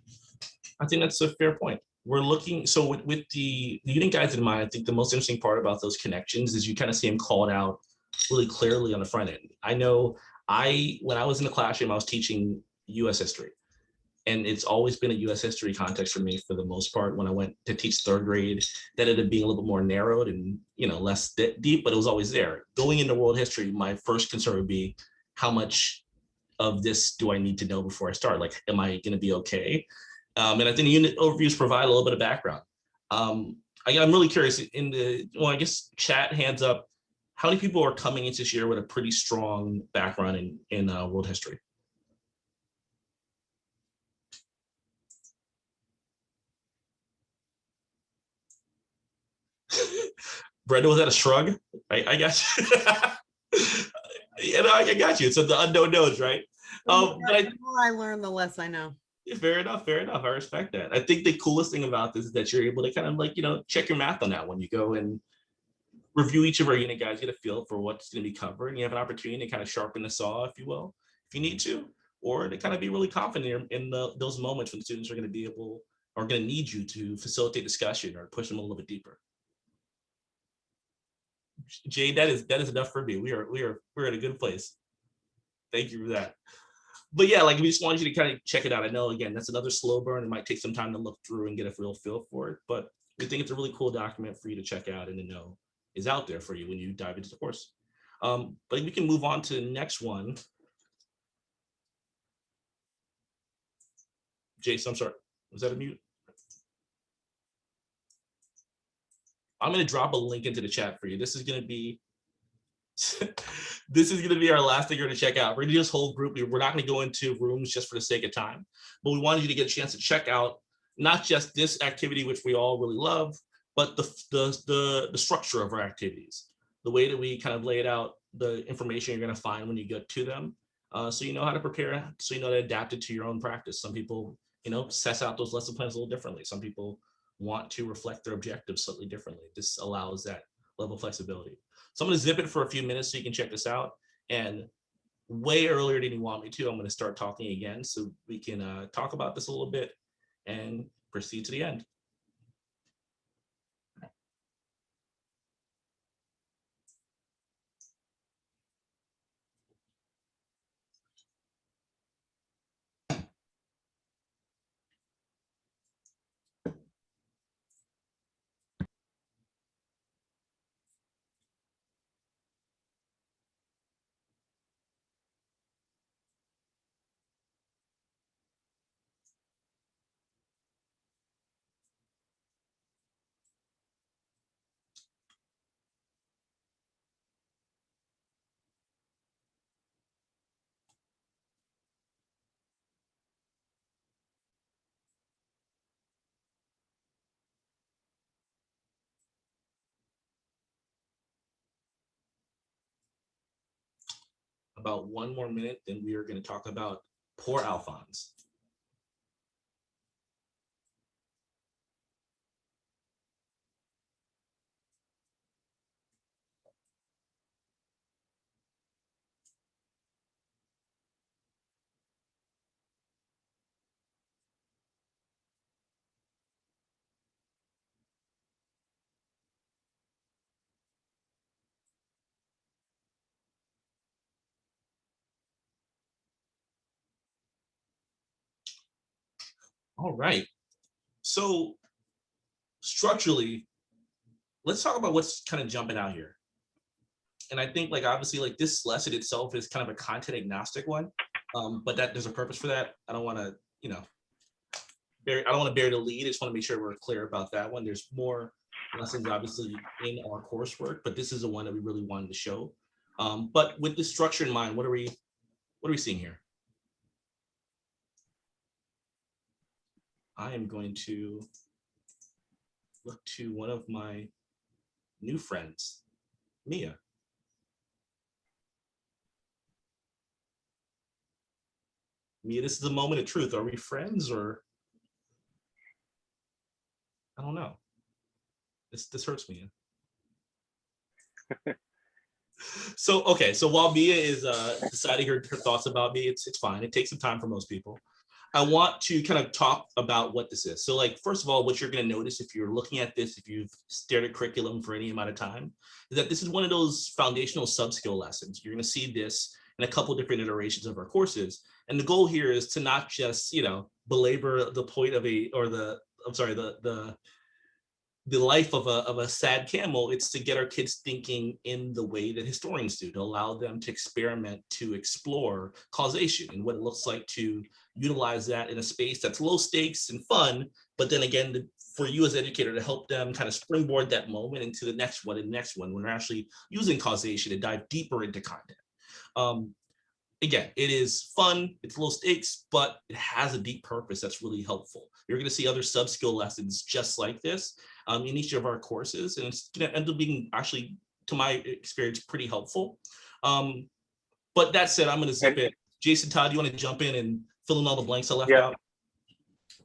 I think that's a fair point. We're looking, so with the unit guides in mind, I think the most interesting part about those connections is you kind of see them called out really clearly on the front end. I know when I was in the classroom, I was teaching US history. And it's always been a US history context for me for the most part. When I went to teach 3rd grade, that ended up being a little bit more narrowed and less deep, but it was always there. Going into world history, my first concern would be how much of this do I need to know before I start? Like, am I going to be okay? And I think the unit overviews provide a little bit of background. I'm really curious I guess chat, hands up, how many people are coming into this year with a pretty strong background in world history? Brenda, was that a shrug? I got you. I got you. So the unknown knows, right? The more I learn, the less I know. Fair enough. I respect that. I think the coolest thing about this is that you're able to kind of check your math on that when you go and review each of our unit guides, get a feel for what's going to be covered, and you have an opportunity to kind of sharpen the saw, if you will, if you need to, or to kind of be really confident in those moments when students are going to need you to facilitate discussion or push them a little bit deeper. Jay, that is enough for me. We're in a good place. Thank you for that. But yeah, like, we just wanted you to kind of check it out. I know, again, that's another slow burn. It might take some time to look through and get a real feel for it, but we think it's a really cool document for you to check out and to know is out there for you when you dive into the course. But we can move on to the next one. Jason, I'm sorry, was that a mute? I'm going to drop a link into the chat for you. This is going to be our last thing you're going to check out. We're going to do this whole group. We're not going to go into rooms just for the sake of time, but we wanted you to get a chance to check out not just this activity, which we all really love, but the structure of our activities, the way that we kind of lay it out, the information you're going to find when you get to them, so you know how to prepare, so you know to adapt it to your own practice. Some people, assess out those lesson plans a little differently. Some people want to reflect their objectives slightly differently. This allows that level of flexibility. So I'm going to zip it for a few minutes so you can check this out. And way earlier than you want me to, I'm going to start talking again so we can talk about this a little bit and proceed to the end. About one more minute, then we are going to talk about poor Alphonse. All right. So structurally, let's talk about what's kind of jumping out here. And I think like obviously like this lesson itself is kind of a content agnostic one, but that there's a purpose for that. I don't want to, you know, I don't want to bury the lead. I just want to make sure we're clear about that one. There's more lessons obviously in our coursework, but this is the one that we really wanted to show. But with this structure in mind, what are we seeing here? I am going to look to one of my new friends, Mia. Mia, this is a moment of truth. Are we friends or? I don't know. This hurts me. So, okay. So while Mia is deciding her thoughts about me, it's fine. It takes some time for most people. I want to kind of talk about what this is. So like, first of all, what you're going to notice if you're looking at this, if you've stared at curriculum for any amount of time, is that this is one of those foundational sub-skill lessons. You're going to see this in a couple different iterations of our courses. And the goal here is to not just, you know, belabor the point of the life of a sad camel. It's to get our kids thinking in the way that historians do, to allow them to experiment, to explore causation and what it looks like to utilize that in a space that's low stakes and fun, but then again, for you as an educator to help them kind of springboard that moment into the next one and the next one when we're actually using causation to dive deeper into content. Again, it is fun, it's low stakes, but it has a deep purpose that's really helpful. You're going to see other sub-skill lessons just like this in each of our courses, and it's going to end up being actually, to my experience, pretty helpful. But that said, I'm going to zip it. Jason, Todd, you want to jump in and fill in all the blanks I left out?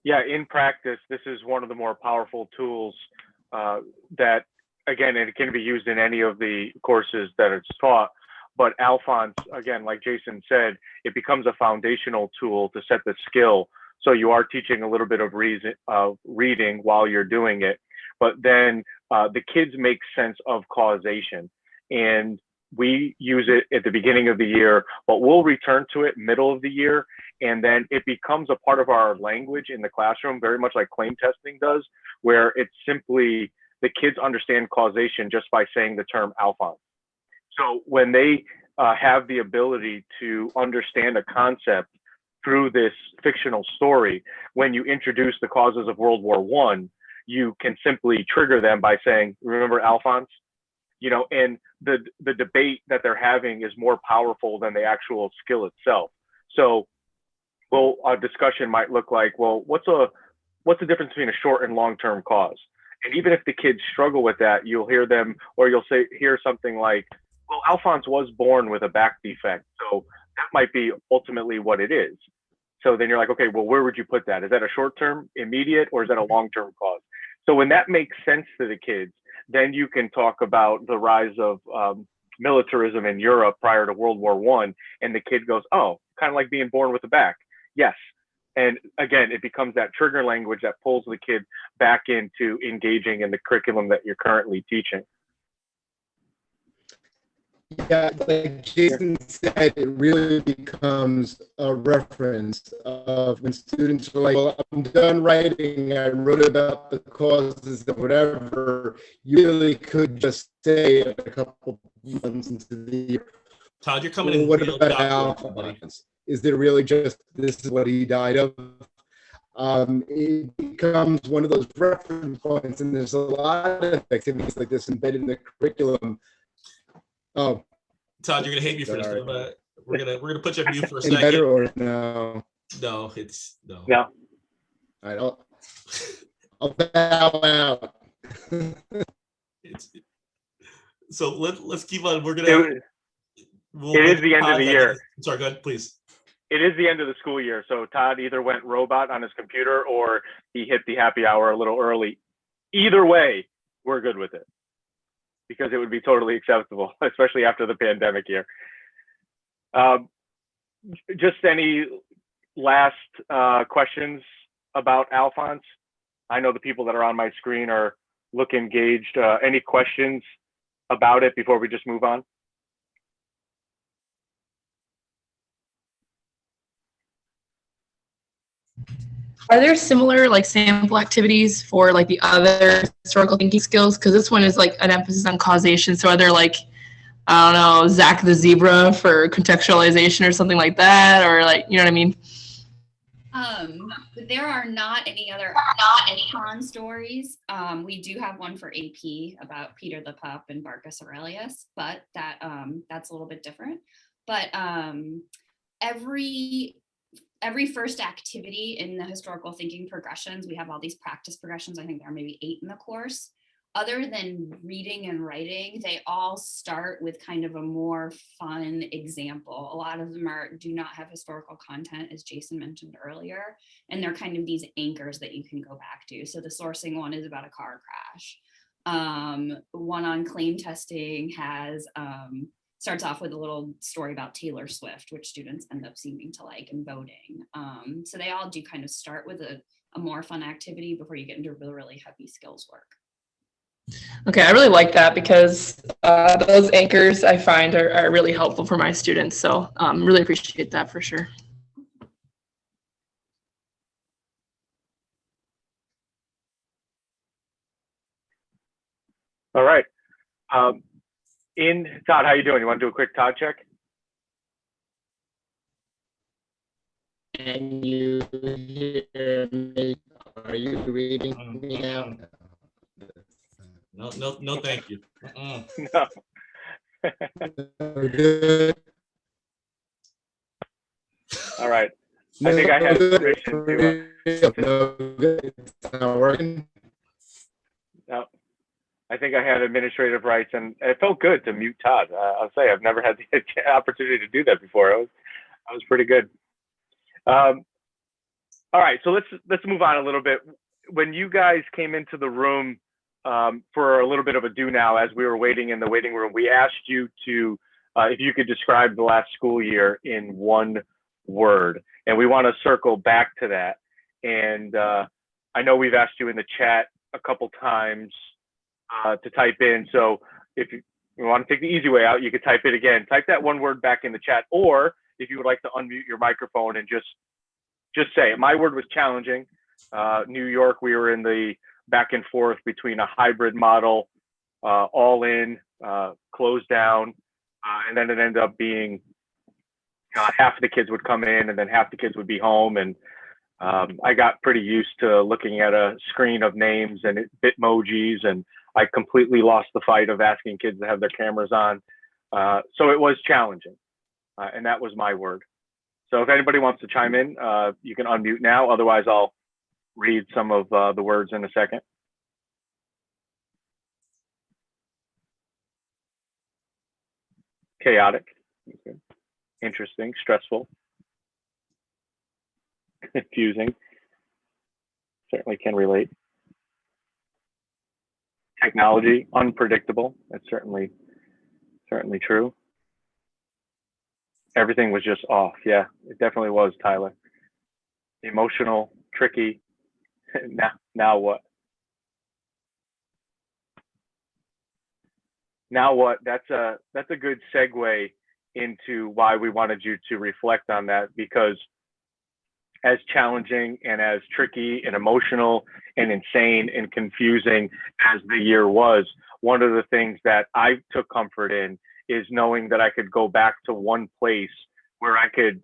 Yeah, in practice, this is one of the more powerful tools that, again, it can be used in any of the courses that it's taught. But Alphonse, again, like Jason said, it becomes a foundational tool to set the skill. So you are teaching a little bit of reading while you're doing it, but then the kids make sense of causation. And we use it at the beginning of the year, but we'll return to it middle of the year. And then it becomes a part of our language in the classroom, very much like claim testing does, where it's simply the kids understand causation just by saying the term Alphonse. So when they have the ability to understand a concept through this fictional story, when you introduce the causes of World War I, you can simply trigger them by saying, remember Alphonse? You know, and the debate that they're having is more powerful than the actual skill itself. So, well, a discussion might look like, well, what's the difference between a short and long-term cause? And even if the kids struggle with that, you'll hear them, or you'll hear something like, well, Alphonse was born with a back defect, so that might be ultimately what it is. So then you're like, okay, well, where would you put that? Is that a short-term, immediate, or is that a long-term cause? So when that makes sense to the kids, then you can talk about the rise of militarism in Europe prior to World War I, and the kid goes, oh, kind of like being born with a back. Yes. And again, it becomes that trigger language that pulls the kid back into engaging in the curriculum that you're currently teaching. Yeah, like Jason said, it really becomes a reference of when students are like, well, I'm done writing, I wrote about the causes of whatever. You really could just say it a couple months into the year. Todd, you're coming in. What about Alphonse? Is there really just, this is what he died of? It becomes one of those reference points, and there's a lot of activities like this embedded in the curriculum. Oh, Todd, you're gonna hate me for this, but we're gonna put you on mute for a second. Better or no? No, it's no. Yeah. All right, I'll bow out. So let's keep on. We're It gonna. is the end of the year. Sorry, go ahead, please. It is the end of the school year, so Todd either went robot on his computer or he hit the happy hour a little early. Either way, we're good with it, because it would be totally acceptable, especially after the pandemic year. Just any last questions about Alphonse? I know the people that are on my screen look engaged. Any questions about it before we just move on? Are there similar like sample activities for like the other historical thinking skills? Because this one is like an emphasis on causation. So are there like, I don't know, Zach the Zebra for contextualization or something like that? Or like, you know what I mean? There are not any other icon stories. We do have one for AP about Peter the Pup and Barcus Aurelius, but that's a little bit different. But every first activity in the historical thinking progressions, we have all these practice progressions. I think there are maybe 8 in the course. Other than reading and writing, they all start with kind of a more fun example. A lot of them do not have historical content, as Jason mentioned earlier, and they're kind of these anchors that you can go back to. So the sourcing one is about a car crash. One on claim testing has starts off with a little story about Taylor Swift, which students end up seeming to like and voting. So they all do kind of start with a more fun activity before you get into the really heavy skills work. Okay, I really like that because those anchors I find are really helpful for my students. So really appreciate that for sure. All right. Todd, how you doing? You want to do a quick Todd check? Can you hear me? Are you reading me now? No, thank you. No. All right. I think I had permission to. It's not working. No. I think I had administrative rights, and it felt good to mute Todd. I'll say I've never had the opportunity to do that before. I was pretty good. All right, so let's move on a little bit. When you guys came into the room for a little bit of a do now, as we were waiting in the waiting room, we asked you to, if you could describe the last school year in one word, and we want to circle back to that. And I know we've asked you in the chat a couple times to type in. So if you want to take the easy way out, you could type it again. Type that one word back in the chat, or if you would like to unmute your microphone and just say it. My word was challenging. New York, we were in the back and forth between a hybrid model, all in, closed down, and then it ended up being half of the kids would come in and then half the kids would be home. And I got pretty used to looking at a screen of names and Bitmojis, and I completely lost the fight of asking kids to have their cameras on. So it was challenging, and that was my word. So if anybody wants to chime in, you can unmute now. Otherwise, I'll read some of the words in a second. Chaotic, interesting, stressful, confusing, certainly can relate. Technology, unpredictable, that's certainly true. Everything was just off. Yeah, it definitely was, Tyler. Emotional, tricky. Now what? Now what? That's a good segue into why we wanted you to reflect on that, because as challenging and as tricky and emotional and insane and confusing as the year was, one of the things that I took comfort in is knowing that I could go back to one place where I could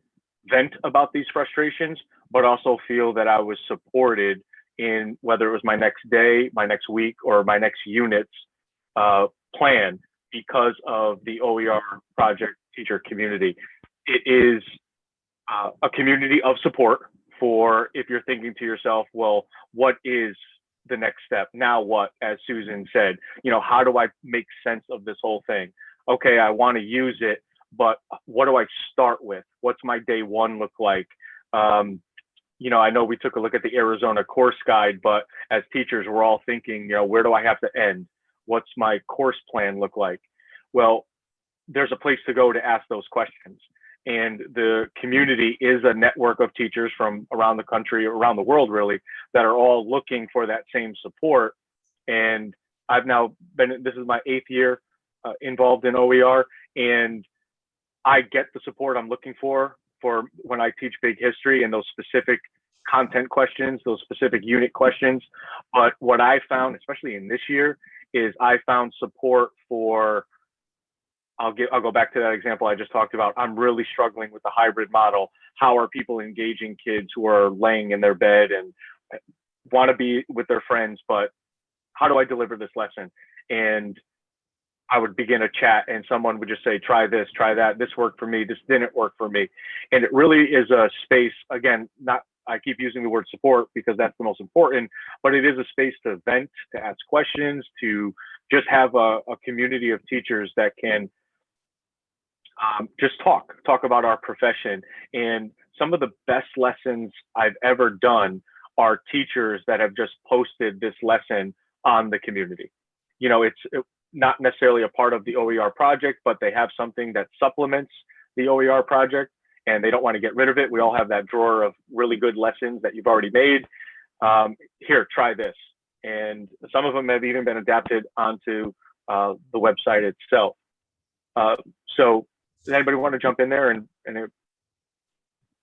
vent about these frustrations, but also feel that I was supported in whether it was my next day, my next week, or my next unit's plan because of the OER project teacher community. It is a community of support for if you're thinking to yourself, well, what is the next step? Now what, as Susan said, how do I make sense of this whole thing? Okay, I want to use it, but what do I start with? What's my day one look like? I know we took a look at the Arizona course guide, but as teachers, we're all thinking, where do I have to end? What's my course plan look like? Well, there's a place to go to ask those questions. And the community is a network of teachers from around the country, around the world, really, that are all looking for that same support. And I've now this is my 8th year involved in OER, and I get the support I'm looking for when I teach big history and those specific content questions, those specific unit questions. But what I found, especially in this year, is I found support for, I'll go back to that example I just talked about. I'm really struggling with the hybrid model. How are people engaging kids who are laying in their bed and want to be with their friends, but how do I deliver this lesson? And I would begin a chat and someone would just say, try this, try that. This worked for me. This didn't work for me. And it really is a space, again, I keep using the word support because that's the most important, but it is a space to vent, to ask questions, to just have a community of teachers that can just talk about our profession. And some of the best lessons I've ever done are teachers that have just posted this lesson on the community. You know, it's not necessarily a part of the OER project, but they have something that supplements the OER project and they don't want to get rid of it. We all have that drawer of really good lessons that you've already made. Here, try this. And some of them have even been adapted onto the website itself. So does anybody want to jump in there and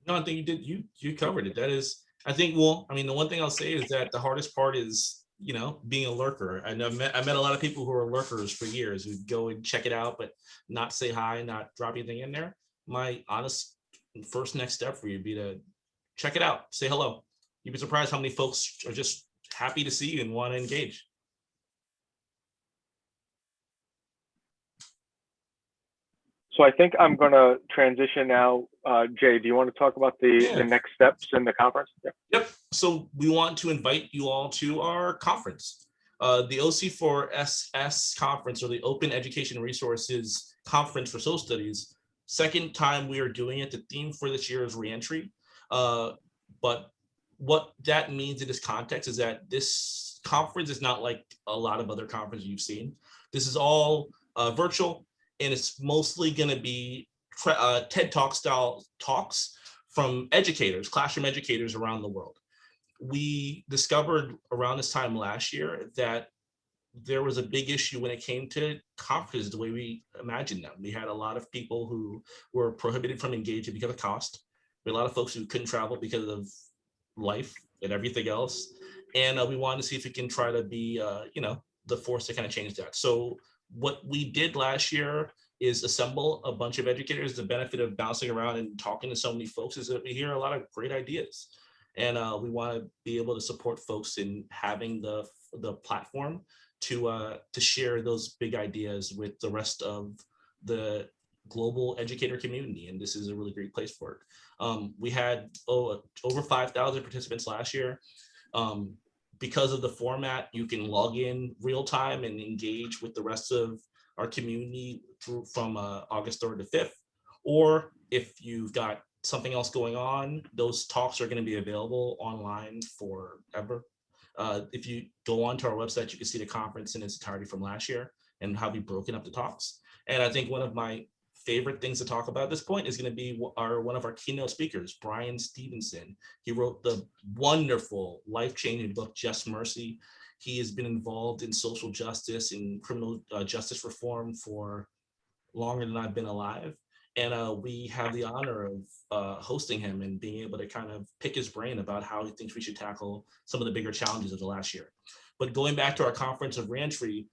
No, I think you did. You covered it. That is, I think. Well, I mean, the one thing I'll say is that the hardest part is, you know, being a lurker. I met a lot of people who are lurkers for years who go and check it out, but not say hi, not drop anything in there. My honest first next step for you would be to check it out, say hello. You'd be surprised how many folks are just happy to see you and want to engage. So I think I'm going to transition now. Jay, do you want to talk about the next steps in the conference? Yeah. Yep. So we want to invite you all to our conference. The OC4SS conference, or the Open Education Resources Conference for Social Studies. Second time we are doing it. The theme for this year is reentry. But what that means in this context is that this conference is not like a lot of other conferences you've seen. This is all virtual. And it's mostly going to be TED Talk style talks from educators, classroom educators around the world. We discovered around this time last year that there was a big issue when it came to conferences the way we imagined them. We had a lot of people who were prohibited from engaging because of cost. We had a lot of folks who couldn't travel because of life and everything else. And we wanted to see if we can try to be, the force to kind of change that. So what we did last year is assemble a bunch of educators. The benefit of bouncing around and talking to so many folks is that we hear a lot of great ideas. And we want to be able to support folks in having the platform to share those big ideas with the rest of the global educator community. And this is a really great place for it. We had over 5,000 participants last year. Because of the format, you can log in real time and engage with the rest of our community from August 3rd to 5th. Or if you've got something else going on, those talks are going to be available online forever. If you go onto our website, you can see the conference in its entirety from last year and how we broken up the talks. And I think one of my favorite things to talk about at this point is going to be one of our keynote speakers, Brian Stevenson. He wrote the wonderful, life-changing book, Just Mercy. He has been involved in social justice and criminal justice reform for longer than I've been alive. And we have the honor of hosting him and being able to kind of pick his brain about how he thinks we should tackle some of the bigger challenges of the last year. But going back to our conference of reentry,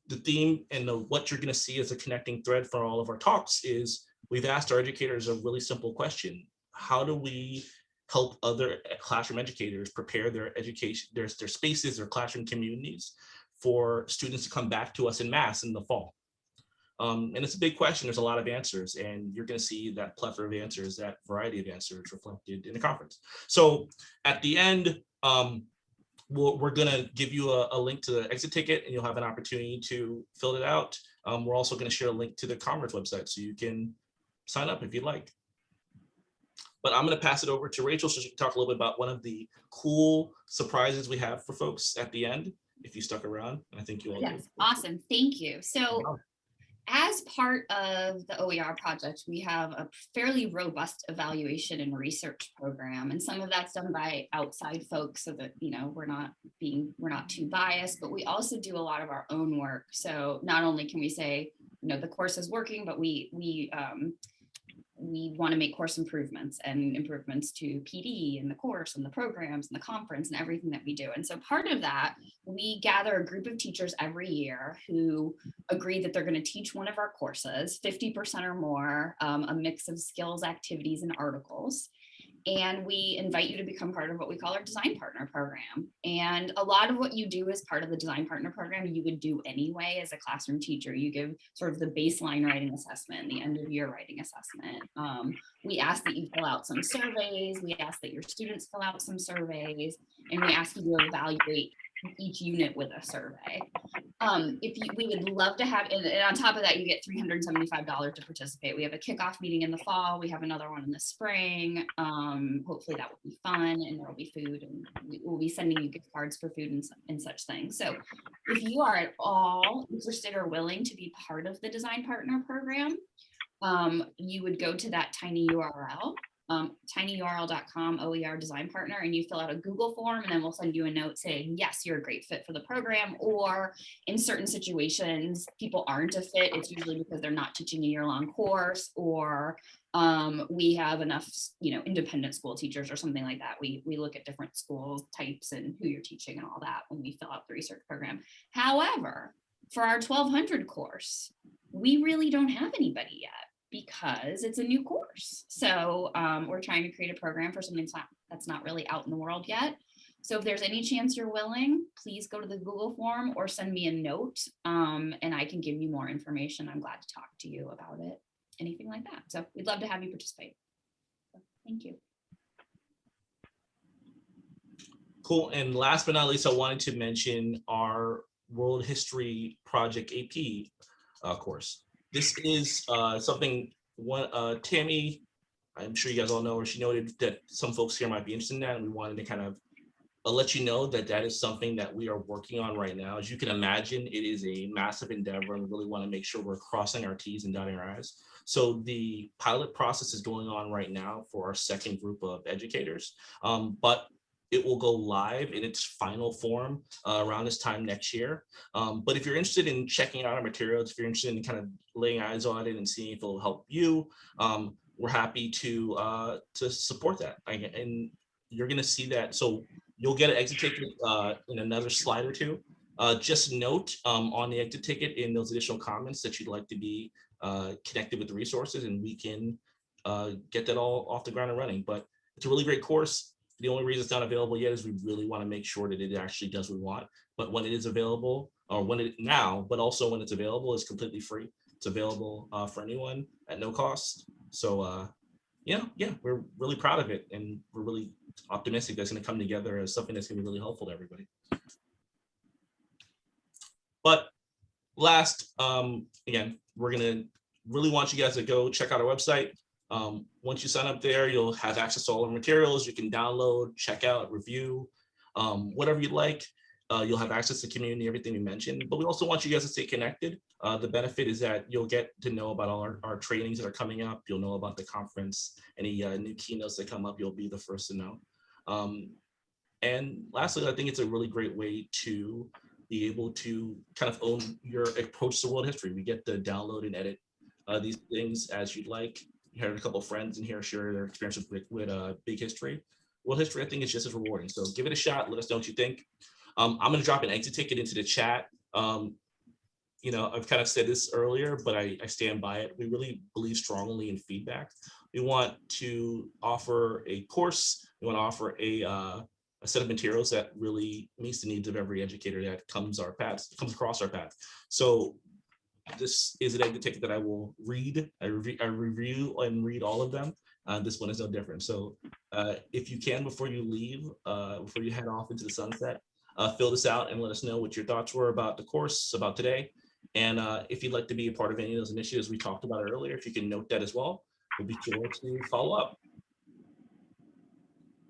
the theme and what you're going to see as a connecting thread for all of our talks is we've asked our educators a really simple question. How do we help other classroom educators prepare their education, their spaces, their classroom communities for students to come back to us en masse in the fall? And it's a big question. There's a lot of answers, and you're going to see that plethora of answers, that variety of answers reflected in the conference. So at the end, we're going to give you a link to the exit ticket, and you'll have an opportunity to fill it out. We're also going to share a link to the conference website so you can sign up if you'd like. But I'm going to pass it over to Rachel so she can talk a little bit about one of the cool surprises we have for folks at the end, if you stuck around. And I think you all Yes, do. awesome. Thank you. So as part of the OER project, we have a fairly robust evaluation and research program, and some of that's done by outside folks so that, we're not too biased, but we also do a lot of our own work. So not only can we say, the course is working, but we we want to make course improvements and improvements to PD and the course and the programs and the conference and everything that we do. And so part of that, we gather a group of teachers every year who agree that they're going to teach one of our courses, 50% or more, a mix of skills, activities, and articles. And we invite you to become part of what we call our design partner program. And a lot of what you do as part of the design partner program, you would do anyway as a classroom teacher. You give sort of the baseline writing assessment, the end of year writing assessment. We ask that you fill out some surveys. We ask that your students fill out some surveys, and we ask you to evaluate each unit with a survey. We would love to have, and on top of that, you get $375 to participate. We have a kickoff meeting in the fall. We have another one in the spring. Hopefully that will be fun, and there will be food, and we'll be sending you gift cards for food and such things. So if you are at all interested or willing to be part of the Design Partner Program, you would go to that tiny URL. tinyurl.com OER design partner, and you fill out a Google form, and then we'll send you a note saying, yes, you're a great fit for the program. Or in certain situations, people aren't a fit. It's usually because they're not teaching a year-long course, or we have enough, independent school teachers or something like that. We look at different school types and who you're teaching and all that when we fill out the research program. However, for our 1200 course, we really don't have anybody yet, because it's a new course. So we're trying to create a program for something that's not really out in the world yet. So if there's any chance you're willing, please go to the Google form or send me a note, and I can give you more information. I'm glad to talk to you about it, anything like that. So we'd love to have you participate. So, thank you. Cool. And last but not least, I wanted to mention our World History Project AP course. This is something Tammy, I'm sure you guys all know, or she noted that some folks here might be interested in that, and we wanted to kind of let you know that that is something that we are working on right now. As you can imagine, it is a massive endeavor, and we really want to make sure we're crossing our T's and dotting our I's. So the pilot process is going on right now for our second group of educators, but it will go live in its final form around this time next year. But if you're interested in checking out our materials, if you're interested in kind of laying eyes on it and seeing if it'll help you, we're happy to support that. And you're gonna see that. So you'll get an exit ticket in another slide or two. Just note on the exit ticket in those additional comments that you'd like to be connected with the resources, and we can get that all off the ground and running. But it's a really great course. The only reason it's not available yet is we really want to make sure that it actually does what we want. But when it is available, or but also when it's available, it's completely free. It's available for anyone at no cost. So yeah, we're really proud of it, and we're really optimistic that's going to come together as something that's going to be really helpful to everybody. But last, again, we're going to really want you guys to go check out our website. Once you sign up there, you'll have access to all our materials. You can download, check out, review, whatever you'd like. You'll have access to community, everything we mentioned, but we also want you guys to stay connected. The benefit is that you'll get to know about all our trainings that are coming up. You'll know about the conference, any new keynotes that come up, you'll be the first to know. And lastly, I think it's a really great way to be able to kind of own your approach to world history. We get to download and edit these things as you'd like. You had a couple of friends in here share their experiences with big history. World history, I think, is just as rewarding. So give it a shot. Let us know what you think. I'm going to drop an exit ticket into the chat. I've kind of said this earlier, but I stand by it. We really believe strongly in feedback. We want to offer a course. We want to offer a set of materials that really meets the needs of every educator that comes across our path. So this is an exit ticket that I will read. I review and read all of them. This one is no different. So if you can, before you leave, before you head off into the sunset, fill this out and let us know what your thoughts were about the course, about today. And if you'd like to be a part of any of those initiatives we talked about earlier, if you can note that as well, we'll be sure to follow up.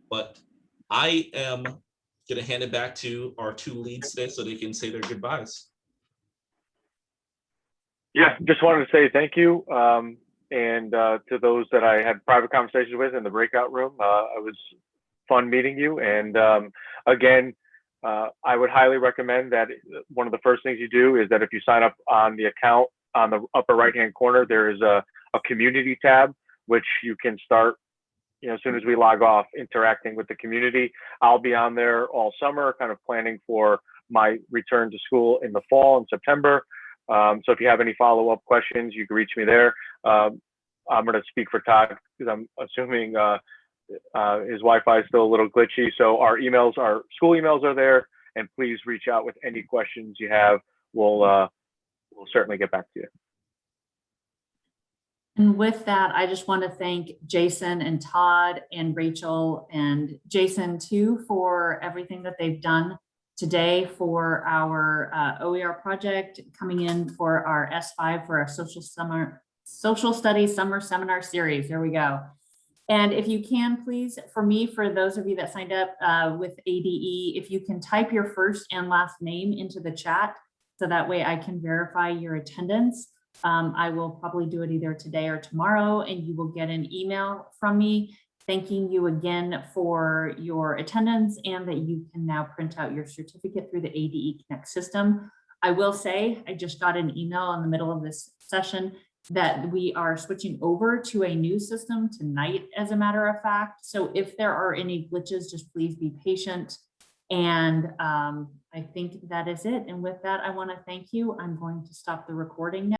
But I am going to hand it back to our two leads today so they can say their goodbyes. Yeah, just wanted to say thank you. And to those that I had private conversations with in the breakout room, it was fun meeting you. And again, I would highly recommend that one of the first things you do is that if you sign up on the account, on the upper right-hand corner, there is a community tab which you can start, as soon as we log off, interacting with the community. I'll be on there all summer, kind of planning for my return to school in the fall in September. So if you have any follow-up questions, you can reach me there. I'm going to speak for Todd because I'm assuming his Wi-Fi is still a little glitchy. So our emails, our school emails are there, and please reach out with any questions you have. We'll certainly get back to you. And with that, I just want to thank Jason and Todd and Rachel and Jason too for everything that they've done today for our OER project, coming in for our S5 for our social studies summer seminar series. There we go. And if you can, please, for those of you that signed up with ADE, if you can type your first and last name into the chat, so that way I can verify your attendance. I will probably do it either today or tomorrow, and you will get an email from me thanking you again for your attendance and that you can now print out your certificate through the ADE Connect system. I will say, I just got an email in the middle of this session that we are switching over to a new system tonight, as a matter of fact. So if there are any glitches, just please be patient. And I think that is it. And with that, I want to thank you. I'm going to stop the recording now.